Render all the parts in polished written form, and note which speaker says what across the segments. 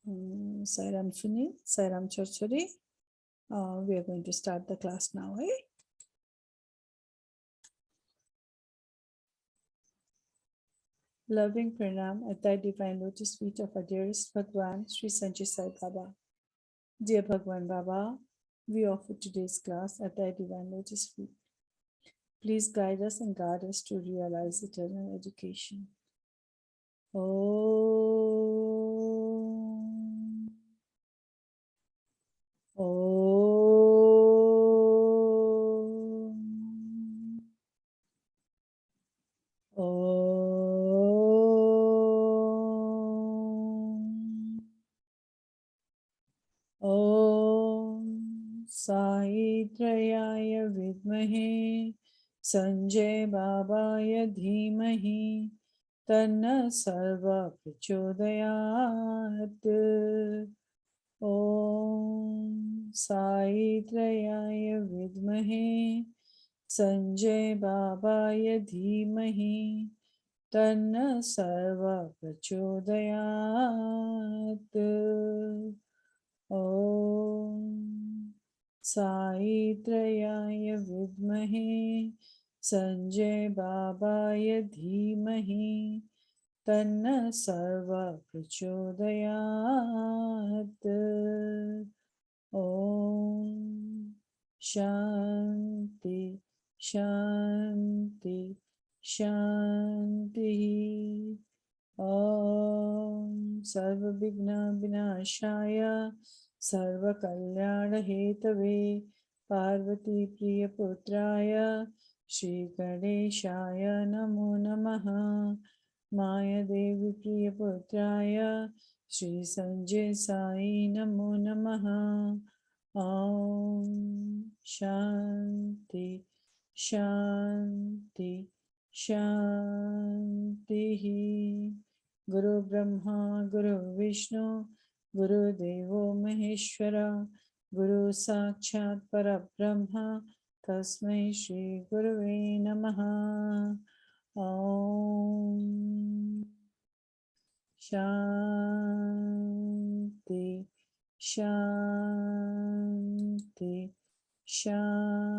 Speaker 1: Sairam Sunil, Sairam Chorchori. We are going to start the class now. Loving Pranam at thy divine lotus feet of our dearest Bhagwan, Sri Sanjay Sai Baba. Dear Bhagwan Baba, we offer today's class at thy divine lotus feet. Please guide us and guard us to realize eternal education. Om. Om. Om. Om Sai Trayaya Vidmahe Sanjay Babaya Dhimahi Tanna Sarva Prachodayat. Om Sai Trayaya Vidmahe Sanjay Babaya Dhimahi Tanna Sarva Prachodayat. Om Sai Trayaya Vidmahe Sanjay Babaya Dhimahi Tanna Sarva Prachodayat. Om Shanti Shanti Shanti. Om Sarva Vigna Vinashaya Sarva Kalyana Hetave Parvati Priya Putraya Shri Ganeshaya Namo Namaha Maya Devi Priya Putraya Shri Sanjay Sai Namo Namaha. Om Shanti Shanti Shanti. Guru Brahma Guru Vishnu Guru Devo Maheshwara Guru Sakshat Parabrahma Tasmai Shri Gurave Namaha. Om Shanti Shanti Shanti.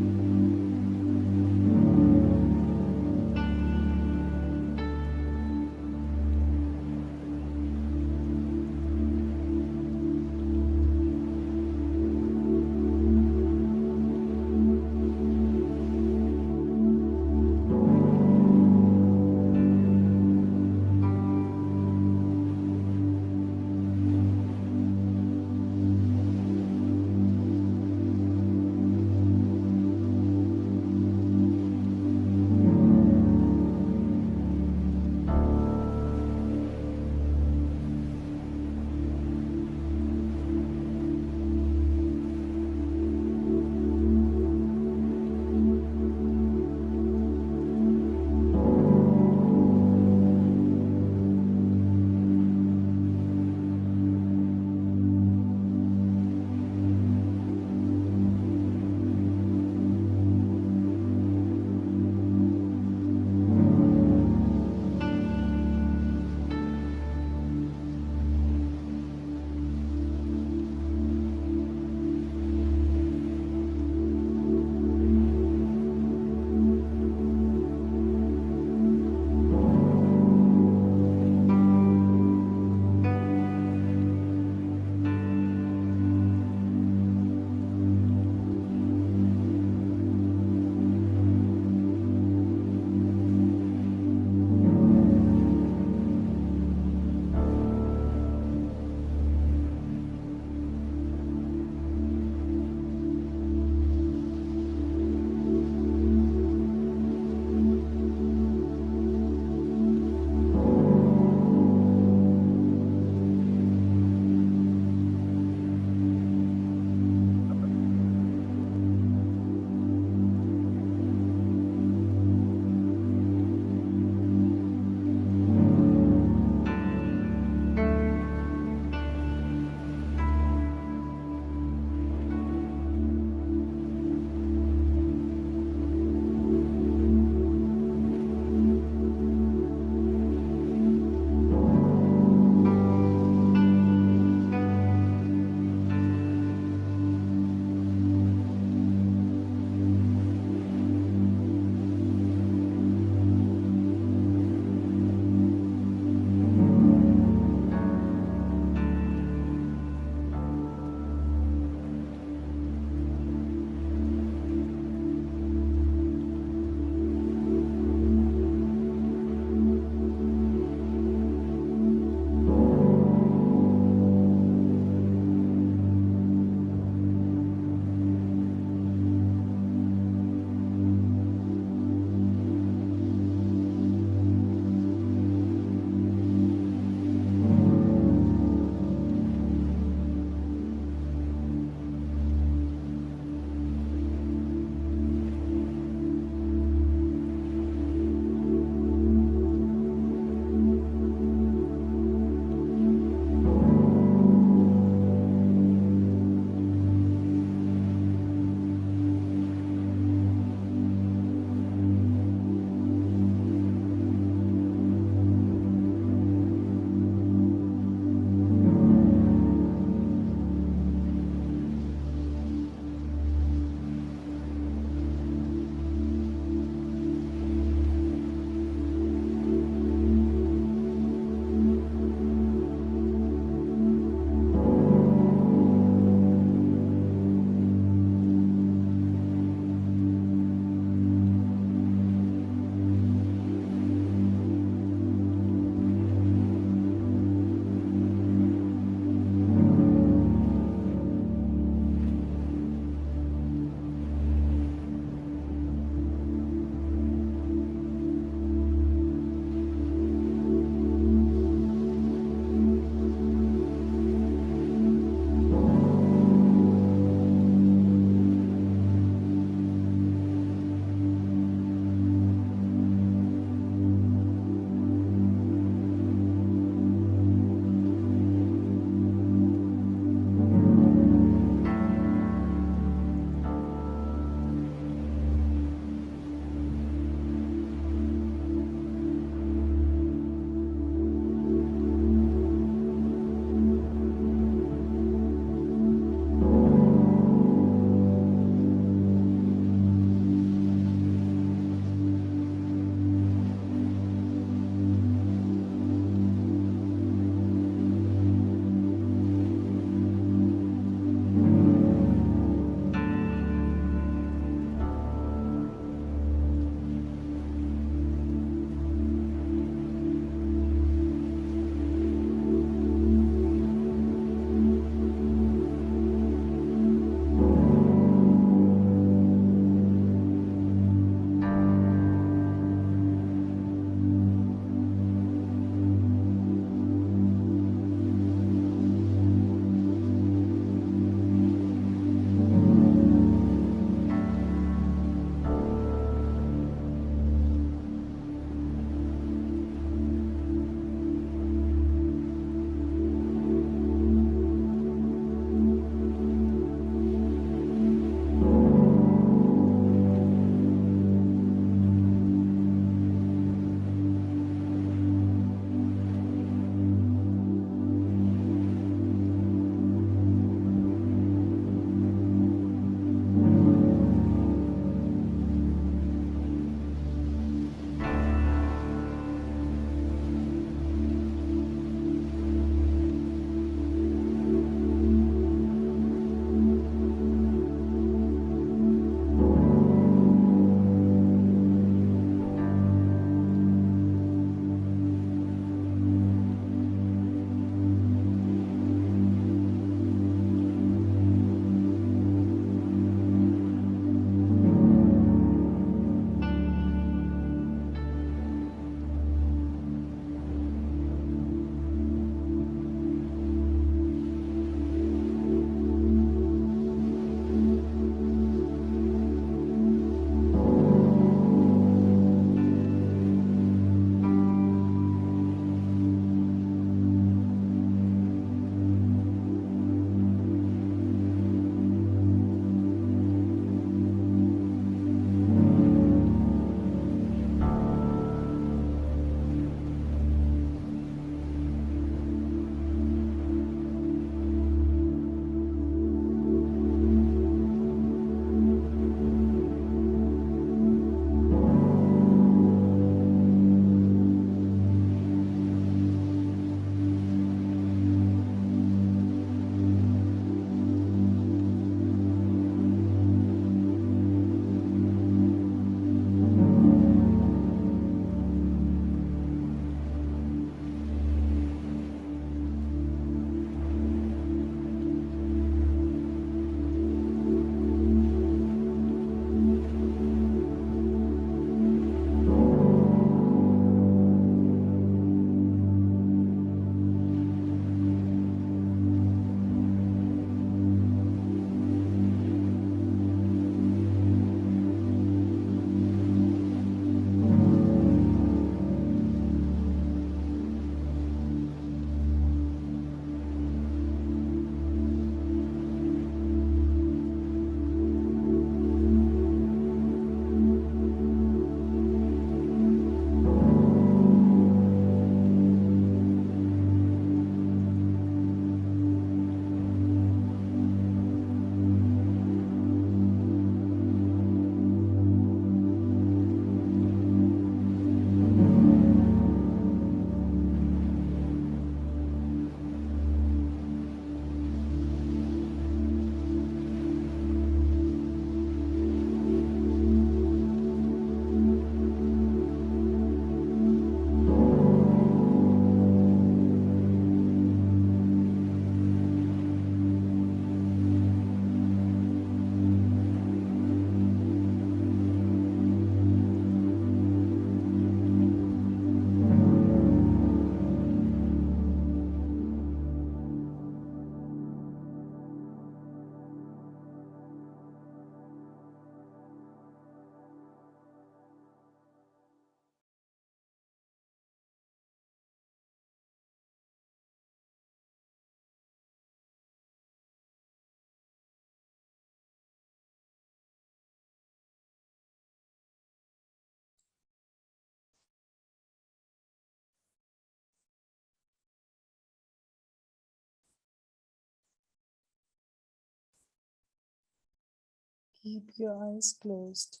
Speaker 1: Keep your eyes closed.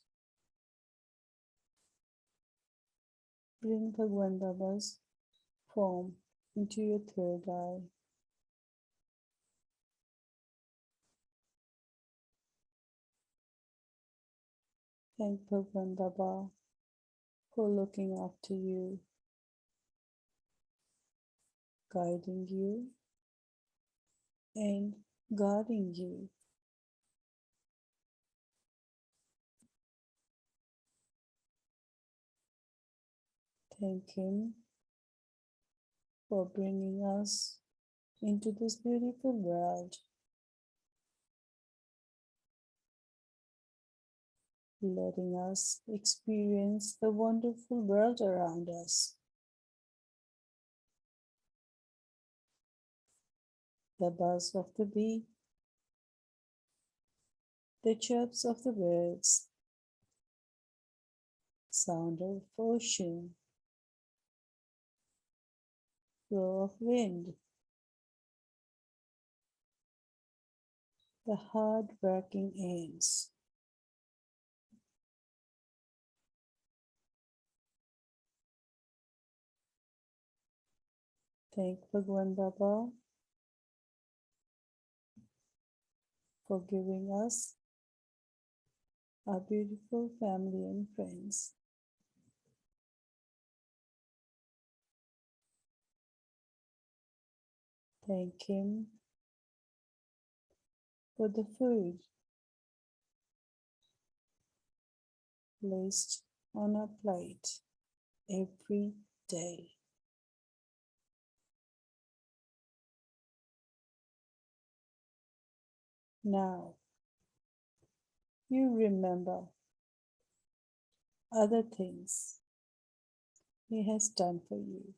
Speaker 1: Bring Bhagwan Baba's form into your third eye. Thank Bhagwan Baba for looking after you, guiding you, and guarding you. Thank Him for bringing us into this beautiful world, letting us experience the wonderful world around us. The buzz of the bee, the chirps of the birds, sound of ocean, flow of wind, the hard-working ants. Thank Bhagwan Baba for giving us our beautiful family and friends. Thank Him for the food placed on our plate every day. Now, you remember other things He has done for you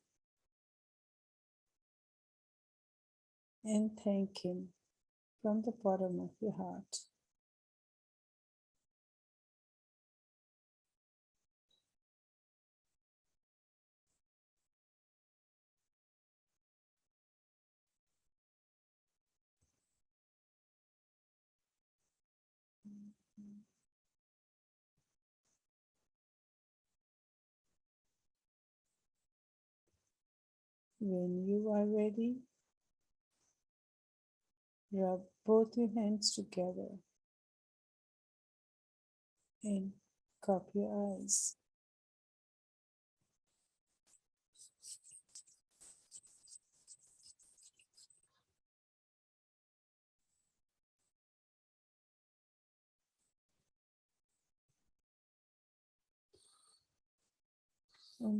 Speaker 1: and thank Him from the bottom of your heart. When you are ready, rub both your hands together and cup your eyes.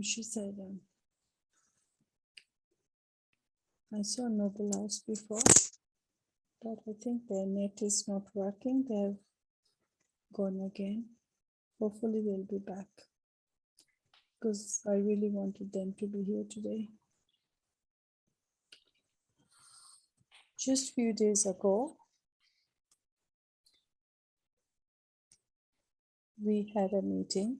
Speaker 1: She said, I saw Noble House before, but I think their net is not working. They've gone again. Hopefully they'll be back because I really wanted them to be here today. Just a few days ago, we had a meeting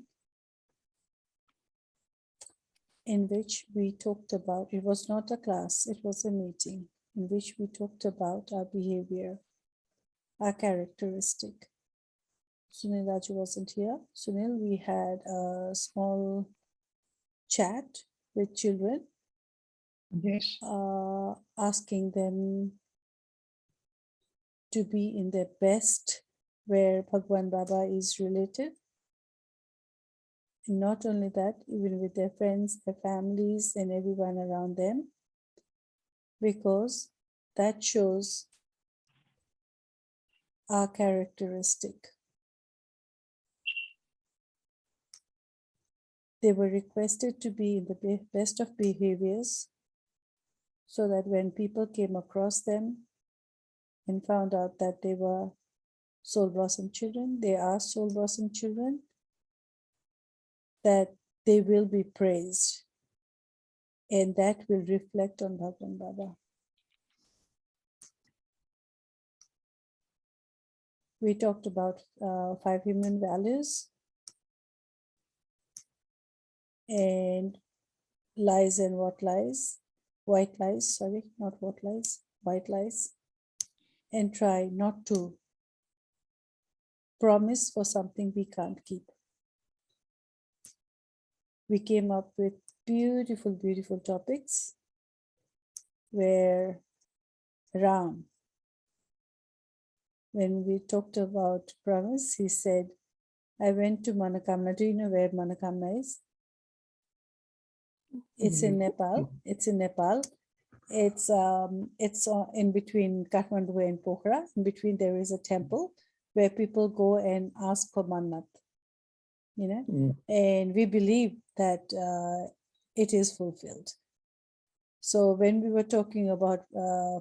Speaker 1: in which we talked about, it was not a class, it was a meeting in which we talked about our behavior, our characteristic. Sunil Raju wasn't here. Sunil, we had a small chat with children.
Speaker 2: Yes.
Speaker 1: Asking them to be in their best where Bhagwan Baba is related. And not only that, even with their friends, their families, and everyone around them, because that shows our characteristic. They were requested to be in the best of behaviors so that when people came across them and found out that they were soul blossom children, they are soul blossom children, that they will be praised and that will reflect on Bhagwan Baba. We talked about 5 human values and lies and what lies, white lies, sorry, not what lies, white lies, and try not to promise for something we can't keep. We came up with beautiful, beautiful topics where Ram, when we talked about promise, he said, I went to Manakamna. Do you know where Manakamna is? It's in Nepal. It's in Nepal. It's in between Kathmandu and Pokhara. In between there is a temple where people go and ask for mannat. And we believe that it is fulfilled. So when we were talking about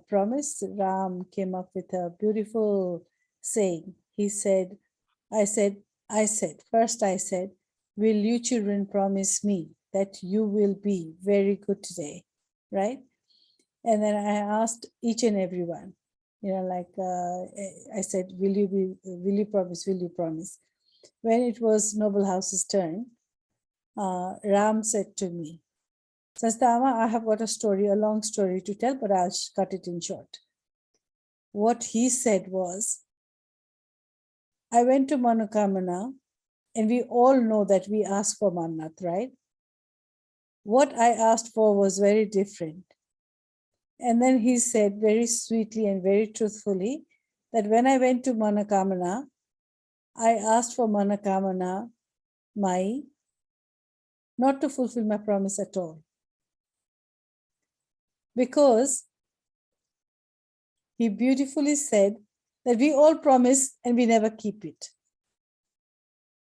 Speaker 1: promise, Ram came up with a beautiful saying. He said, I said, first I said, will you children promise me that you will be very good today, right? And then I asked each and everyone, I said, will you promise? When it was Noble House's turn, Ram said to me, Sastama, I have got a long story to tell, but I'll cut it in short. What he said was, I went to Manokamana, and we all know that we ask for Mannat, right? What I asked for was very different. And then he said very sweetly and very truthfully that when I went to Manokamana, I asked for Manokamana, Mai, not to fulfill my promise at all. Because he beautifully said that we all promise and we never keep it.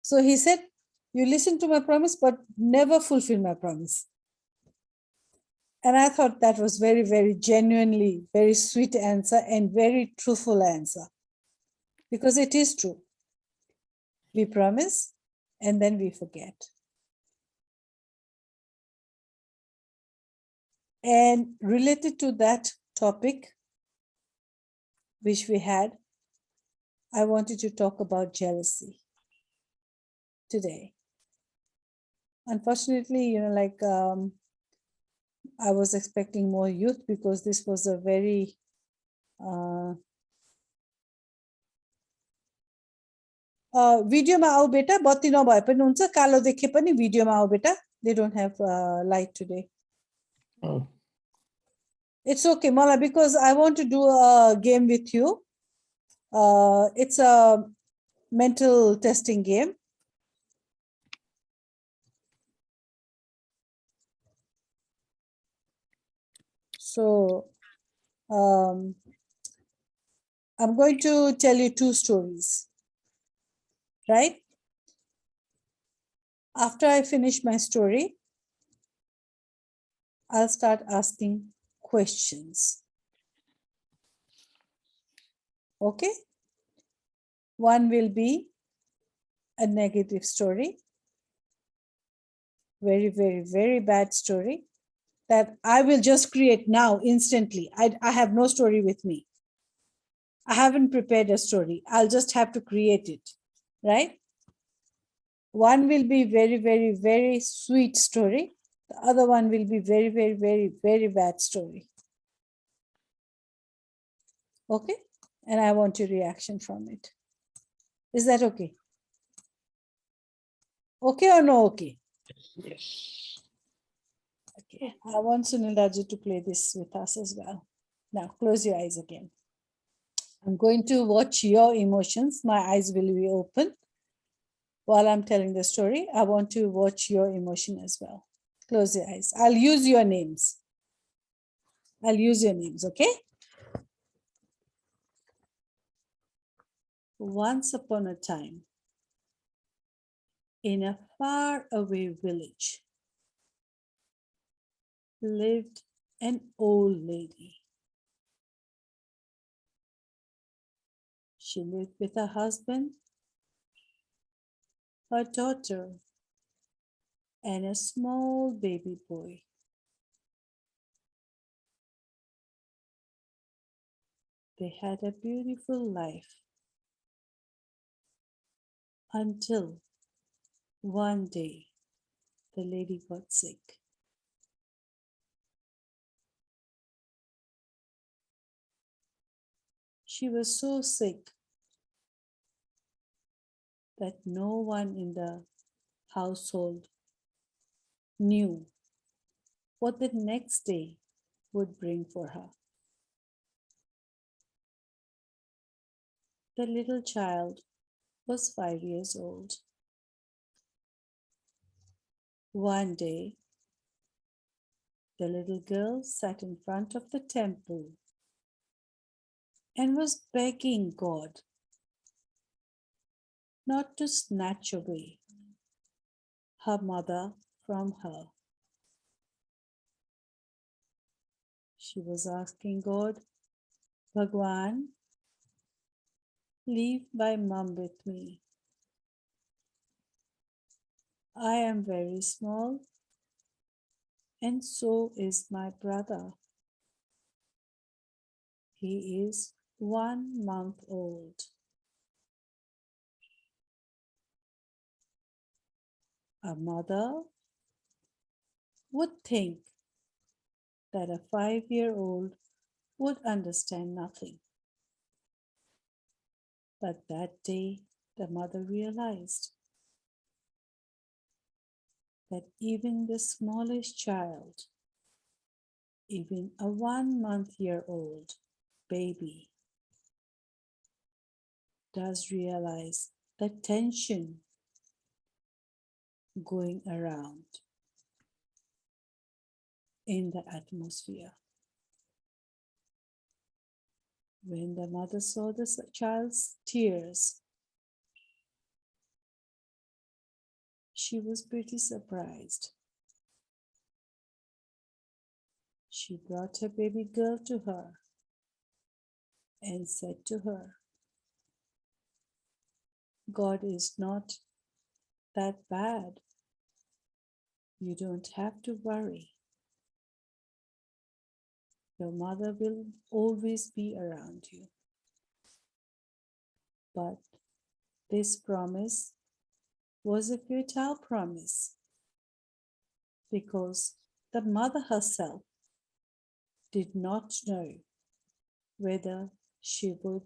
Speaker 1: So he said, you listen to my promise, but never fulfill my promise. And I thought that was very, very genuinely, very sweet answer and very truthful answer. Because it is true. We promise and then we forget. And related to that topic, which we had, I wanted to talk about jealousy today. Unfortunately, I was expecting more youth because this was a very भिडियोमा आऊ बेटा बत्ती नभए पनि हुन्छ कालो देखे पनि भिडियोमा आऊ बेटा they don't have light today.
Speaker 2: Oh.
Speaker 1: It's okay Mala, because I want to do a game with you. It's a mental testing game. So I'm going to tell you two stories, right? After I finish my story, I'll start asking questions. Okay? One will be a negative story, very, very, very bad story that I will just create now instantly. I have no story with me. I haven't prepared a story. I'll just have to create it, right? One will be very, very, very sweet story. The other one will be very, very, very, very bad story. Okay? And I want your reaction from it. Is that okay? Okay or no okay?
Speaker 2: Yes.
Speaker 1: Okay. I want Sunil Raju to play this with us as well. Now, close your eyes again. I'm going to watch your emotions. My eyes will be open. While I'm telling the story, I want to watch your emotion as well. Close your eyes. I'll use your names. I'll use your names, okay? Once upon a time, in a faraway village, lived an old lady. She lived with her husband, her daughter, and a small baby boy. They had a beautiful life until one day the lady got sick. She was so sick that no one in the household knew what the next day would bring for her. The little child was 5 years old. One day, the little girl sat in front of the temple and was begging God not to snatch away her mother from her. She was asking God, Bhagwan, leave my mum with me. I am very small, and so is my brother. He is 1 month old. A mother would think that a 5-year-old would understand nothing. But that day, the mother realized that even the smallest child, even a 1 month-year-old baby, does realize the tension going around in the atmosphere. When the mother saw the child's tears, she was pretty surprised. She brought her baby girl to her and said to her, God is not that bad. You don't have to worry. Your mother will always be around you. But this promise was a futile promise because the mother herself did not know whether she would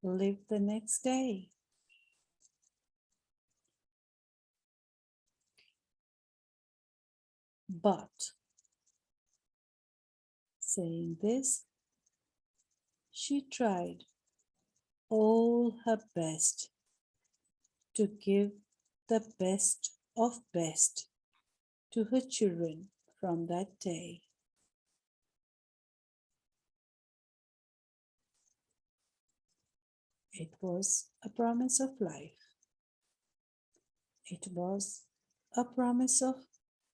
Speaker 1: live the next day. But saying this, she tried all her best to give the best of best to her children from that day. It was a promise of life. It was a promise of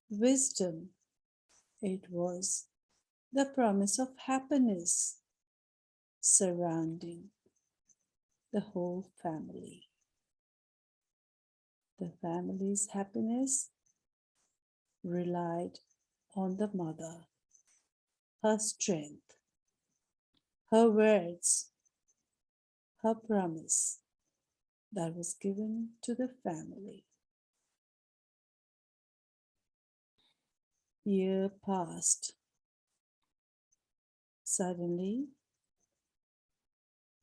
Speaker 1: wisdom. It was the promise of happiness surrounding the whole family. The family's happiness relied on the mother, her strength, her words, her promise that was given to the family. Year passed. Suddenly,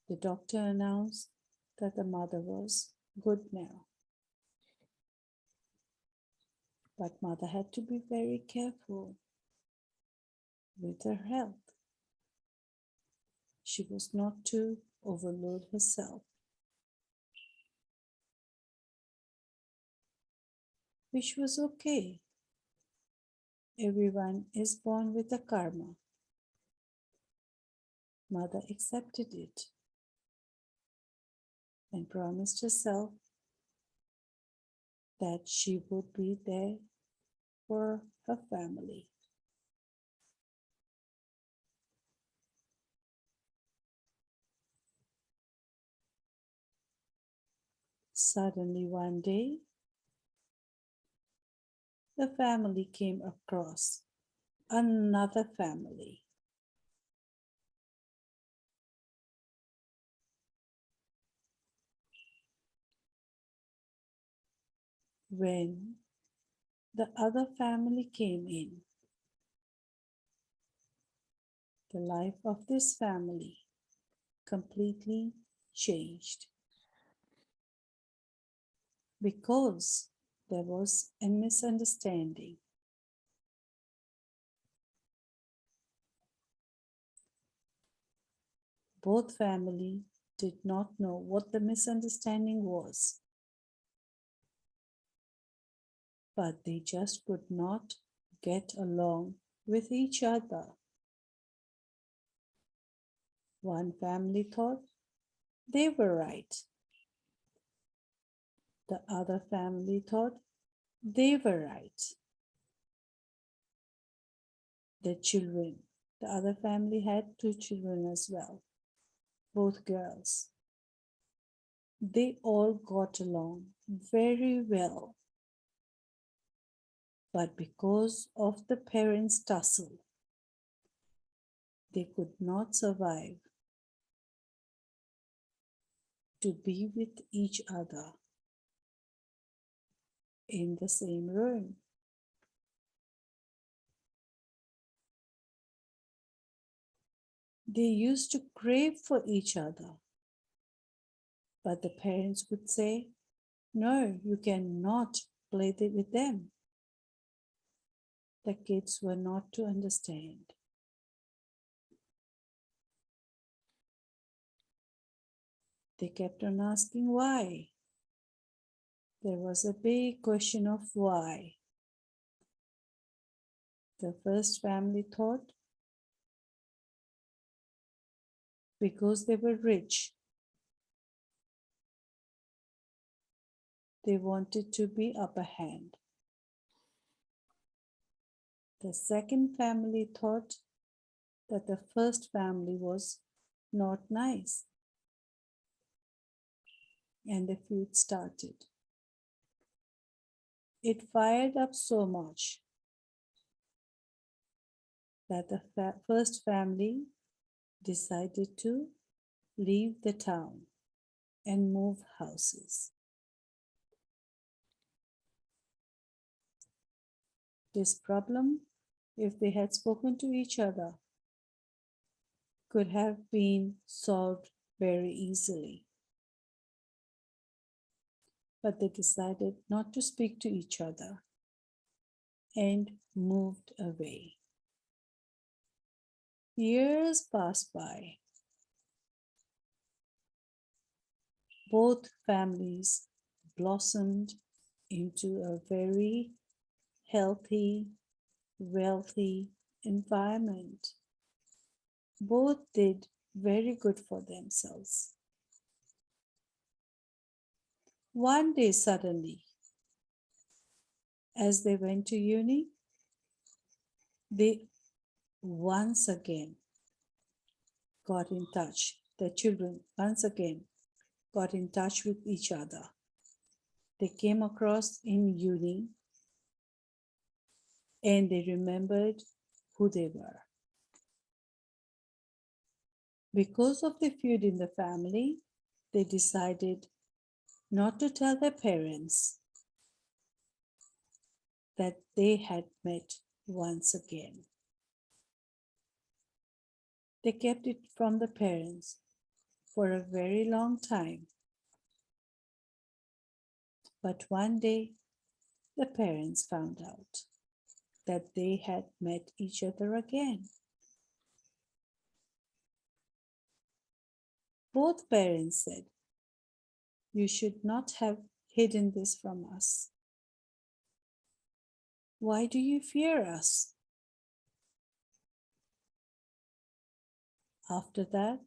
Speaker 1: the doctor announced that the mother was good now. But mother had to be very careful with her health. She was not to overload herself, which was okay. Everyone is born with a karma. Mother accepted it and promised herself that she would be there for her family. Suddenly one day, the family came across another family. When the other family came in, the life of this family completely changed. because there was a misunderstanding. Both families did not know what the misunderstanding was, but they just could not get along with each other. One family thought they were right. The other family thought they were right. The children, the other family had two children as well, both girls. They all got along very well, but because of the parents' tussle, they could not survive to be with each other in the same room. They used to crave for each other, but the parents would say, "No, you cannot play with them." The kids were not to understand. They kept on asking why. There was a big question of why. The first family thought because they were rich, they wanted to be upper hand. The second family thought that the first family was not nice, and the feud started. It fired up so much that the first family decided to leave the town and move houses. This problem, if they had spoken to each other, could have been solved very easily. But they decided not to speak to each other and moved away. Years passed by. Both families blossomed into a very healthy, wealthy environment. Both did very good for themselves. One day, suddenly, as they went to uni, they once again got in touch. The children once again got in touch with each other. They came across in uni and they remembered who they were. Because of the feud in the family, they decided not to tell their parents that they had met once again. They kept it from the parents for a very long time. But one day, the parents found out that they had met each other again. Both parents said, "You should not have hidden this from us. Why do you fear us?" After that,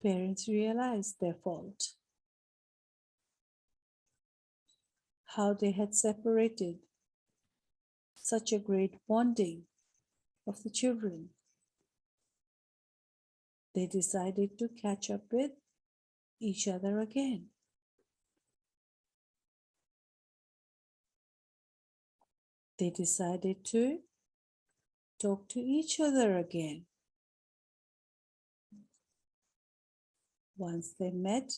Speaker 1: parents realized their fault, how they had separated such a great bonding of the children. They decided to catch up with each other again. They decided to talk to each other again. Once they met,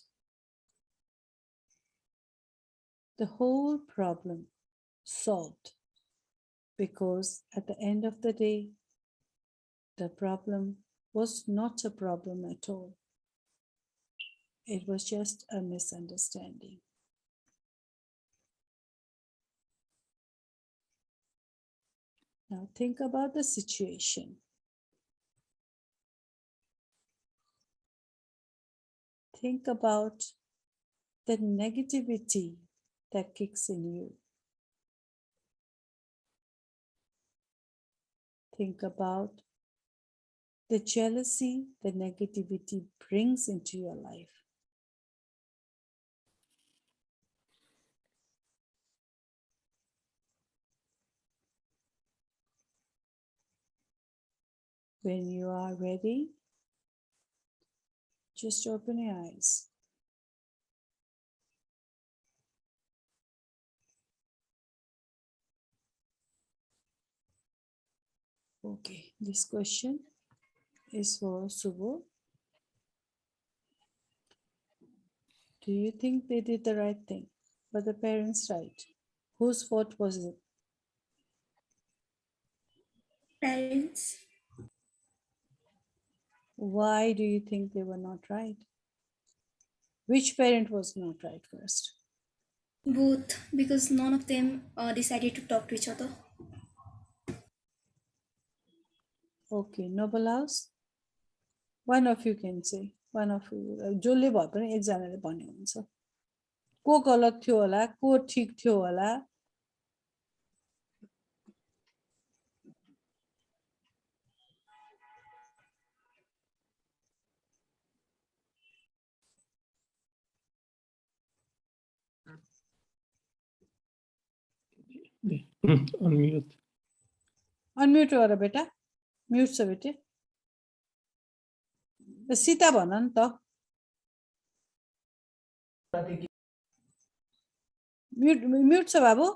Speaker 1: the whole problem solved, because at the end of the day, the problem was not a problem at all. It was just a misunderstanding. Now think about the situation. Think about the negativity that kicks in you. Think about the jealousy the negativity brings into your life. When you are ready, just open your eyes. Okay, this question is for Subho. Do you think they did the right thing? Were the parents right? Whose fault was it?
Speaker 3: Parents.
Speaker 1: Why do you think they were not right? Which parent was not right first?
Speaker 3: Both, because none of them decided to talk to each other.
Speaker 1: Okay, Noble House. One of you can say. One of you. जसले भए पनि एकजनाले भन्ने हुन्छ. को गलत थियो होला, को ठीक थियो होला.
Speaker 2: Unmute.
Speaker 1: अनम्युट गर बेटा. म्युट छ बेटे. सीता भन नि त. म्युट छ बाबु.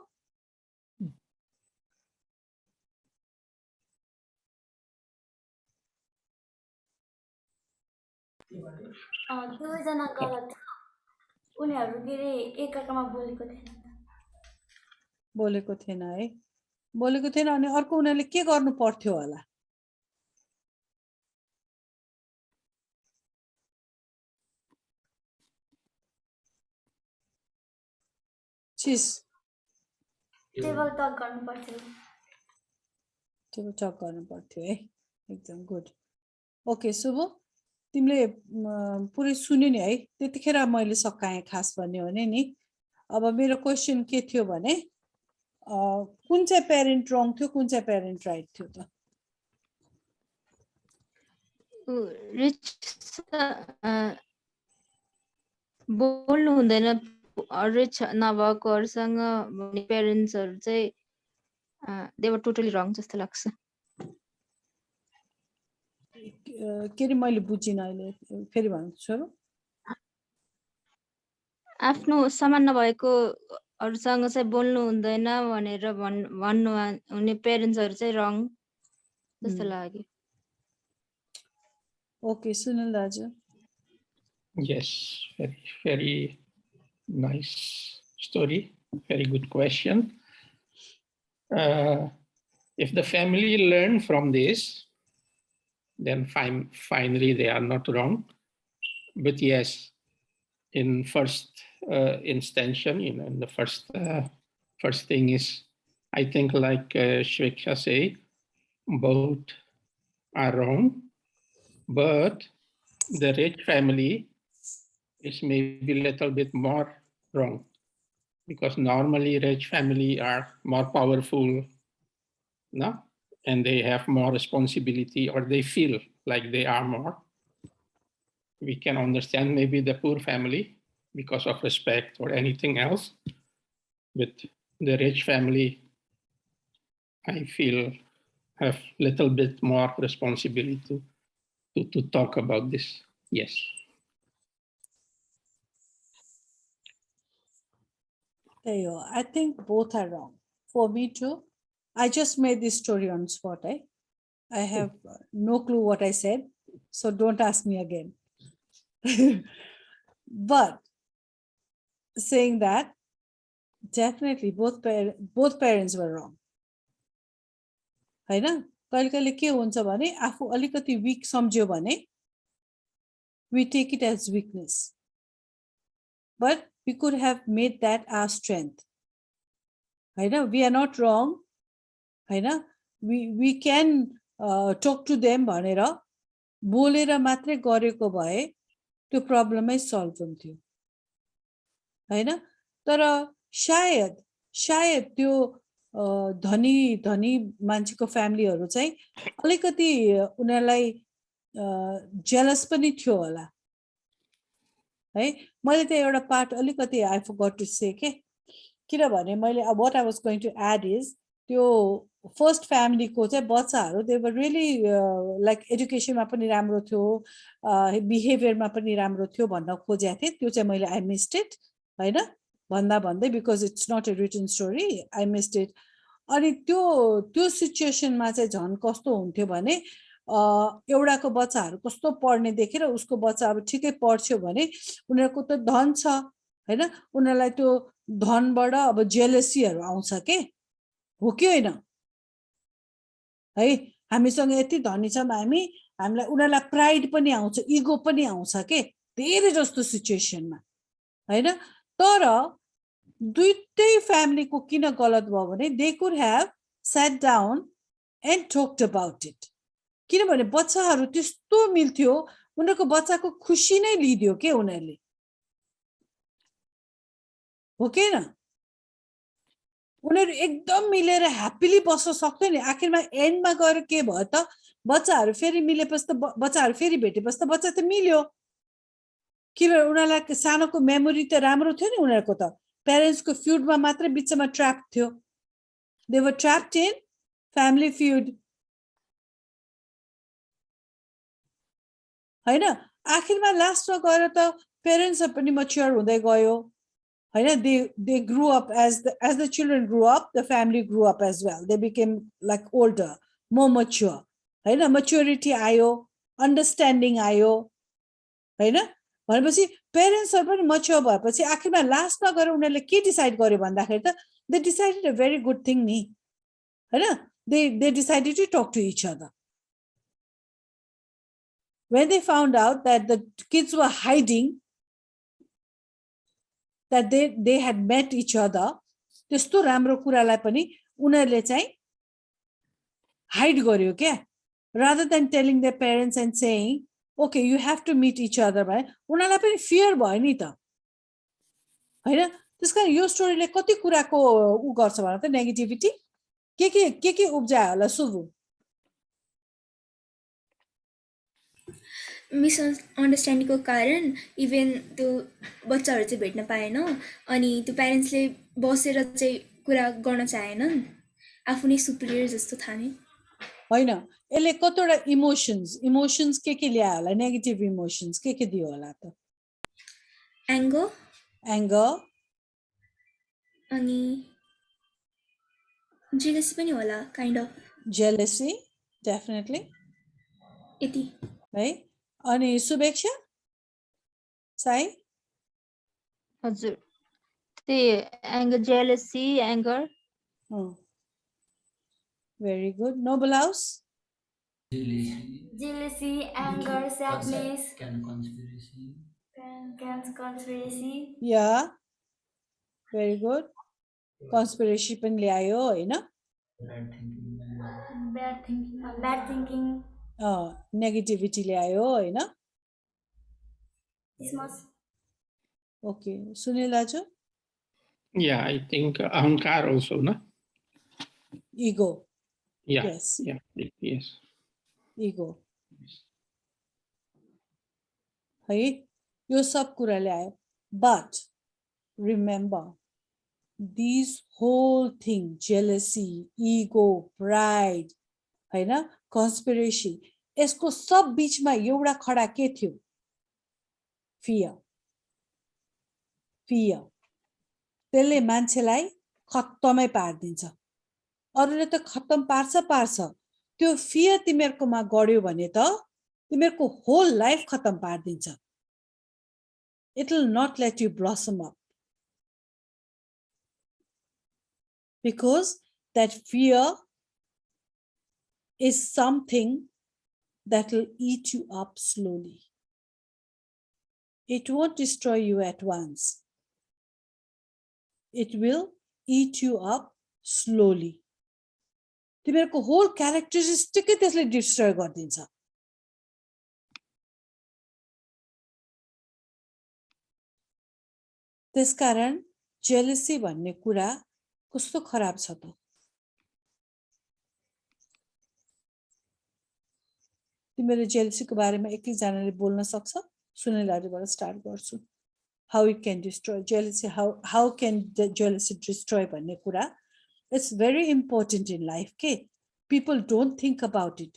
Speaker 3: दुवैजना गलत उनीहरू के रे एकअर्कामा बोलेको थिएन.
Speaker 1: बोलेको थिएन है. बोलेको थिएन अनि अर्को उनीहरूले के गर्नु पर्थ्यो होला. चिस.
Speaker 3: टेबल टक गर्नु पर्थ्यो.
Speaker 1: टेबल टक गर्नु पर्थ्यो है. एकदम गुड. ओके सुबु. तिमीले पुरै सुन्यो नि है. त्यतिखेर मैले सकाएँ खास भन्ने हो नि. अब मेरो क्वेशन के थियो भने कुन चाहिँ प्यारेन्ट रङ थियो, कुन चाहिँ प्यारेन्ट राइट थियो त?
Speaker 4: रिच बोल्नु हुँदैन. रिच नभएकोहरूसँग पेरेन्ट्सहरू चाहिँ दे वर टोटली रङ जस्तो लाग्छ.
Speaker 1: के रे मैले बुझिनँ अहिले. फेरि भन्छु छोरो.
Speaker 4: आफ्नो समान नभएकोहरूसँग चाहिँ बोल्नु हुँदैन भनेर भन्नु हुने पेरेन्ट्सहरू चाहिँ रङ जस्तो लाग्यो.
Speaker 1: ओके सुनिल दाजु.
Speaker 2: Yes, very, very nice story. Very good question. If the family learn from this, then finally they are not wrong. But yes, in first instantion, in the first thing is, I think like Shveksha say, both are wrong, but the rich family is maybe a little bit more wrong, because normally rich family are more powerful, no? And they have more responsibility, or they feel like they are more. We can understand maybe the poor family because of respect or anything else, but the rich family, I feel, have little bit more responsibility to talk about this. Yes.
Speaker 1: There you are. I think both are wrong. For me too. I just made this story on spot. I have no clue what I said, so don't ask me again. But saying that, definitely both parents were wrong. हैन? कहिले कहिले के हुन्छ भने आफू अलिकति week सम्झ्यो भने we take it as weakness. But we could have made that our strength. Hahn? We are not wrong. Hahn? we can talk to them भनेर बोलेर मात्रै गरेको भए त्यो प्रब्लमै सल्भ हुन्थ्यो हैन तर शायद शायद त्यो धनी धनी मान्छेको फ्यामिलीहरु चाहिँ अलिकति उनीहरुलाई जेलस पनि थियो होला है मैले त एउटा पार्ट अलिकति आई फरगट टु से के किनभने मैले what I was going to add is त्यो फर्स्ट फ्यामिलीको चाहिँ बच्चाहरु दे वर रियली लाइक एजुकेसनमा पनि राम्रो थियो बिहेभियरमा पनि राम्रो थियो भन्न खोजेको थिए त्यो चाहिँ मैले आई मिस्ड इट हैन भन्दा भन्दै because it's not a written story I missed it अनि त्यो त्यो सिचुएसनमा चाहिँ झन् कस्तो हुन्थ्यो भने एउटाको बच्चाहरु कस्तो पढ्ने देखेर उसको बच्चा अब ठिकै पढ्छ्यो भने उनीहरुको त धन छ हैन उनीहरुलाई त्यो धनबाट अब जेलसीहरु आउँछ के हो कि हैन है हामीसँग यति धनी छौं हामीलाई उनीहरुलाई प्राइड पनि आउँछ इगो पनि आउँछ के धेरै जस्तो सिचुएसनमा हैन तर दुईटै फ्यामिलीको किन गलत भयो भने they could have sat down and talked about it किनभने बच्चाहरु त्यस्तो मिल्थ्यो उनीहरुको बच्चाको खुशी नै लिदियो के उनीहरुले हो के न उनीहरु एकदम मिलेर ह्यापीली बस्न सक्थ्यो नि आखिरमा एन्डमा गएर के भयो त बच्चाहरु फेरि मिलेपछि त बच्चाहरु फेरि भेटेपछि त बच्चा त मिल्यो किनभने उनीहरुलाई सानोको मेमोरी त राम्रो थियो नि उनीहरुको त पेरेन्ट्सको फ्युडमा मात्र बिचमा ट्र्याप थियो दे वर ट्र्याप्ड इन फ्यामिली फ्युड हैन आखिरमा लास्टमा गएर त पेरेन्ट्सहरु पनि मच्योर हुँदै गयो हैन they grew up as the children grew up the family grew up as well they became like older more mature Hahn maturity आयो understanding आयो हैन भनेपछि पेरेन्ट्सहरु पनि मच्योर भएपछि आखिरमा लास्टमा गएर उनीहरुले के डिसाइड गर्यो भन्दाखेरि त they decided a very good thing नि हैन they decided to talk to each other when they found out that the kids were hiding that they had met each other त्यस्तो राम्रो कुरालाई पनि उनीहरुले चाहिँ हाइड गर्यो के rather than telling their parents and saying okay you have to meet each other भए उनीहरुलाई पनि फियर भयो नि त हैन त्यसकारण यो स्टोरीले कति कुराको उ गर्छ भने त नेगेटिभिटी के उब्जायो होला सुभु
Speaker 3: मिसअन्डरस्ट्यान्डिङको कारण इभन त्यो बच्चाहरू चाहिँ भेट्न पाएन अनि त्यो प्यारेन्ट्सले बसेर चाहिँ कुरा गर्न चाहेनन् आफू नै सुपिरियर जस्तो ठाने
Speaker 1: हैन यसले कतिवटा इमोशन्स के ल्यायो होला नेगेटिभ इमोशन्स के दियो होला त एंगर
Speaker 3: अनि जेलसी पनि होला काइन्ड अफ
Speaker 1: जेलसी डेफिनेटली
Speaker 3: यति
Speaker 1: है अनि शुभेक्षा साई
Speaker 4: हजुर anger jealousy anger
Speaker 1: very good noble house
Speaker 5: jealousy anger sadness
Speaker 6: conspiracy
Speaker 1: yeah very good conspiracy पनि ल्यायो हैन
Speaker 5: bad thinking
Speaker 1: नेगेटिभिटी ल्यायो हैन
Speaker 5: this much
Speaker 1: okay सुनिल दाजु
Speaker 2: Yeah, I think ahankar also, no?
Speaker 1: ego
Speaker 2: Yeah,
Speaker 1: yes
Speaker 2: yes.
Speaker 1: ego है यो सब कुरा ल्यायो but remember these whole thing jealousy ego pride Hahn conspiracy यसको सब बीचमा एउटा खडा के थियो fear त्यसले मान्छेलाई खत्तमै पार्दिन्छ अरूले त खत्तम पार्छ त्यो फियर तिमीहरुकोमा गड्यो भने त तिमीहरुको होल लाइफ खत्तम पार्दिन्छ it will not let you blossom up because that fear is something that will eat you up slowly it won't destroy you at once it will eat you up slowly तिमीहरूको whole क्यारेक्टरिस्टिकै त्यसले destroy गरिदिन्छ त्यसकारण jealousy भन्ने कुरा कस्तो खराब छ त तिमीले जेलसीको बारेमा एक एकजनाले बोल्न सक्छ सुनिल दाजुबाट स्टार्ट गर्छु how it can destroy jealousy how can the jealousy destroy भन्ने कुरा it's very important in life okay people don't think about it